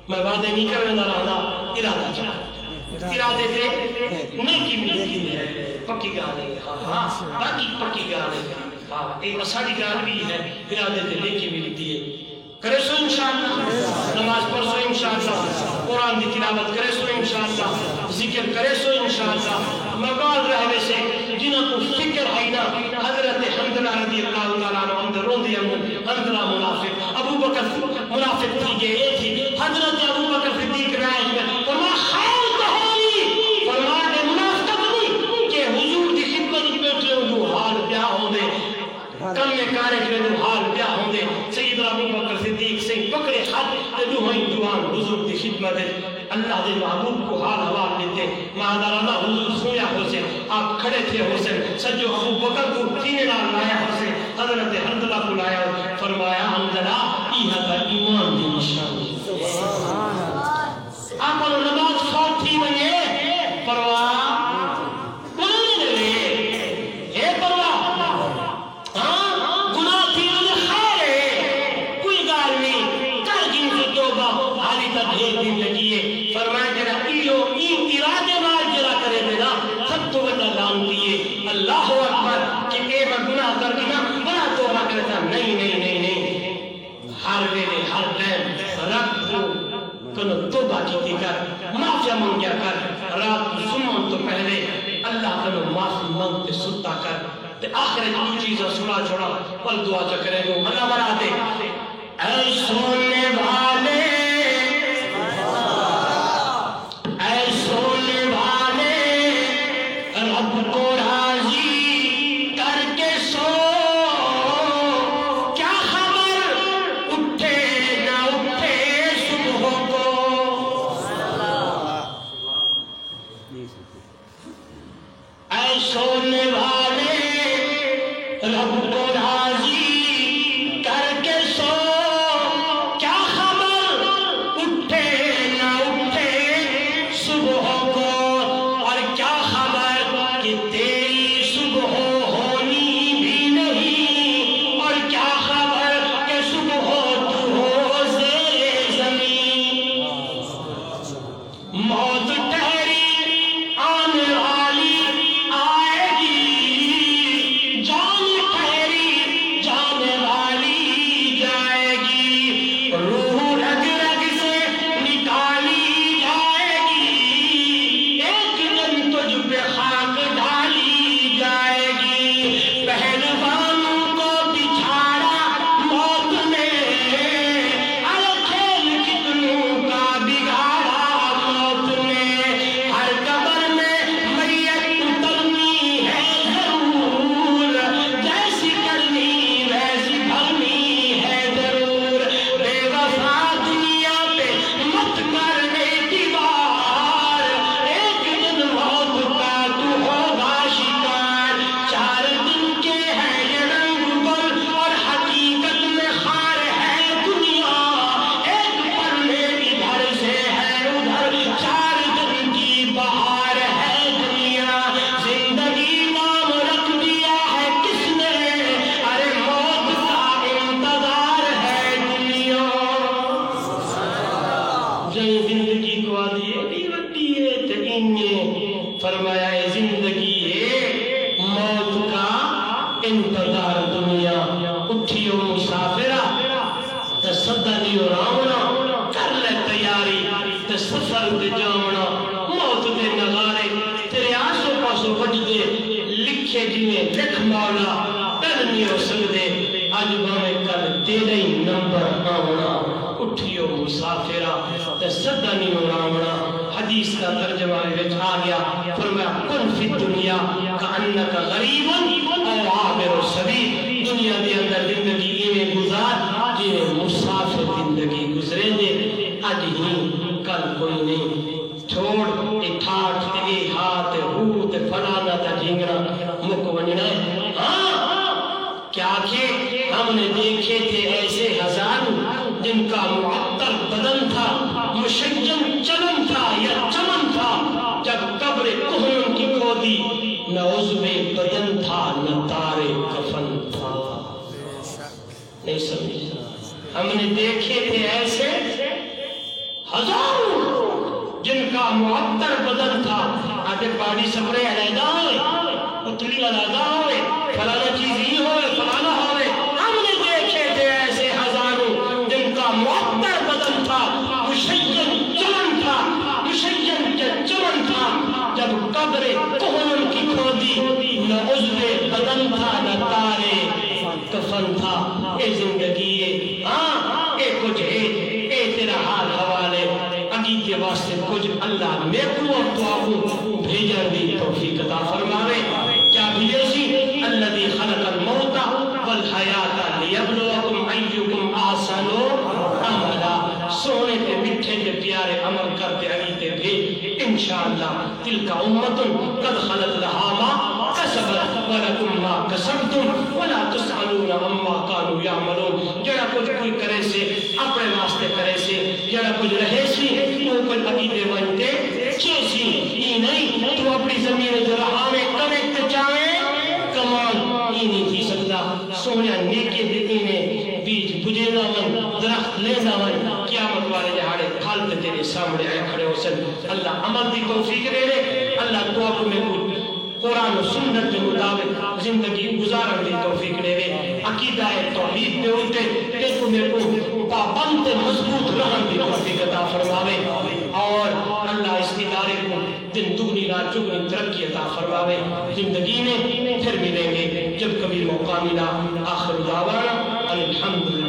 میں وعدے نہیں کرنا رہا ارادہ چاہتا ارادے سے نیکی ملتی ہے پکی گانے باقی پکی گانے ایک ساڑی گان بھی ہے ارادے سے نیکی ملتی ہے کرے سو انشاءاللہ نماز پڑھ سو انشاءاللہ قرآن دی تلاوت کرے سو انشاءاللہ ذکر کرے سو انشاءاللہ مقال رہے سے جنہوں کو فکر ہے نا حضرت حمدلہ رضی اللہ تعالیٰ عنہ اندر رو دیا حمدلہ منافق ابو بکر منافق تھی گئے تھی حضرت ابو بکر صدیق رائے میں فرما خیر کہانی فرما دے منافقت نہیں کہ حضور دی خدمت کی بیٹھے جو حال بیا ہوں دے کم میں کارے کے جو حال بیا ہوں دے سیدنا ابو بکر صدیق سے پکڑے خط جو ہوئی جوان حضور دی خدمت اللہ دے محبوب کو حال حوال دیتے مہدر اللہ حضور سویا حسین آپ کھڑے تھے حسین سجو ابو بکر کو تینے ڈال لایا حسین حضرت حمدلہ کو لایا فرمایا حمدلہ ایہا کا ایمان دی نشانی آپ انہوں نماز خواب تھی بنگے پرواہ بلنے لے اے پرواہ گناہ تھی انہیں خیر ہے کوئی گال نہیں کر جن سے توبہ حالی تک ایک دن لگیے فرمائے جرا ایو این ارادے مار جرا کرے دینا سب تو بتا لان دیئے اللہ اکبر کہ اے میں گناہ کر دینا بڑا توبہ کرتا نہیں ہر ویلے ہر ٹائم رکھ دو کنو توبہ کیتی کر معافیا منگیا کر رات سنن تو پہلے اللہ کنو معافی منگتے ستا کر تے آخر جو چیزیں سنا چھوڑا پل دعا چکرے گو اللہ بنا دے اے سونے والے اے سونے والے رب کو راضی کر کے سو کیا خبر اٹھے نہ اٹھے صبح کو اے سونے والے رب کو راضی کر کے سو سدا نہیں راونا کر لے تیاری تے سفر تے جاونا موت دے نغارے تیرے آسو پاسو بج دے لکھے جنہیں لکھ مولا ڈر نہیں ہو سکتے اج بھاویں کل تیرے ہی نمبر آونا اٹھیو مسافرہ تے سدا نہیں راونا حدیث کا ترجمہ وچ آ گیا فرمایا کن فی الدنیا کانک غریب او عابر السبیل دنیا دے اندر زندگی ایویں گزار جی مسافر زندگی گزرے دے اج ہی کل کوئی نہیں چھوڑ اے ٹھاٹ تے اے ہاتھ ہو تے فلانا تے جھنگنا مک ونجنا ہے ہاں کیا کہ ہم نے دیکھے تھے ایسے ہزاروں جن کا معطر بدن تھا مشجن چلن تھا یا چمن تھا جب قبر کہن کی کھودی نہ عضو بدن تھا نہ تار کفن تھا نہیں سمجھے ہم نے دیکھے تھے ایسے ہزاروں جن کا معطر بدن تھا آگے پاڑی سپرے علیحدہ ہوئے اتلی علیحدہ ہوئے فلانا چیز ہی ہوئے فلانا ہوئے ہم نے دیکھے تھے ایسے ہزاروں جن کا معطر بدن تھا مشین چمن تھا مشین چمن تھا جب قبر کہن کی کھودی نہ عضو بدن تھا نہ تارے کفن تھا اے زندگی ہے ہاں اے کچھ ہے اے تیرا حال حوالے عقیدے واسطے کچھ اللہ میں کو اور تو آپ بھیجن دی توفیق عطا فرماوے کیا بھیجے سی الذی خلق الموت والحیات لیبلوکم ایکم احسن عملا سونے تے میٹھے تے پیارے عمل کرتے عقیدے بھیج انشاءاللہ تلک امت قد خلت لها ما کسبت ولکم ما کسبتم ولا تسألون عما كانوا يعملون جڑا کچھ کوئی کرے سے اپنے واسطے کرے سے جڑا کچھ رہے سی وہ کوئی عقیدے بنتے چیسی یہ نہیں تو اپنی زمین جو رہا میں کنیکٹ چاہے کمان یہ نہیں تھی سکتا سویا نیکے دینے بیج بجے ناون درخت لے ناون قیامت والے جہاڑے کھالتے تیرے سامنے آئے کھڑے ہو سن اللہ عمل دی توفیق دے لے اللہ تو آپ میں کچھ قرآن و سنت کے مطابق زندگی گزارن دی توفیق دے لے عقیدہ توحید دے ہوتے دیکھو میں کو پابند مضبوط رہن دی توفیق عطا فرماوے اور اللہ اس ادارے کو دن دگنی رات چگنی ترقی عطا فرماوے زندگی میں پھر ملیں گے جب کبھی موقع ملا آخر دعوانا الحمدللہ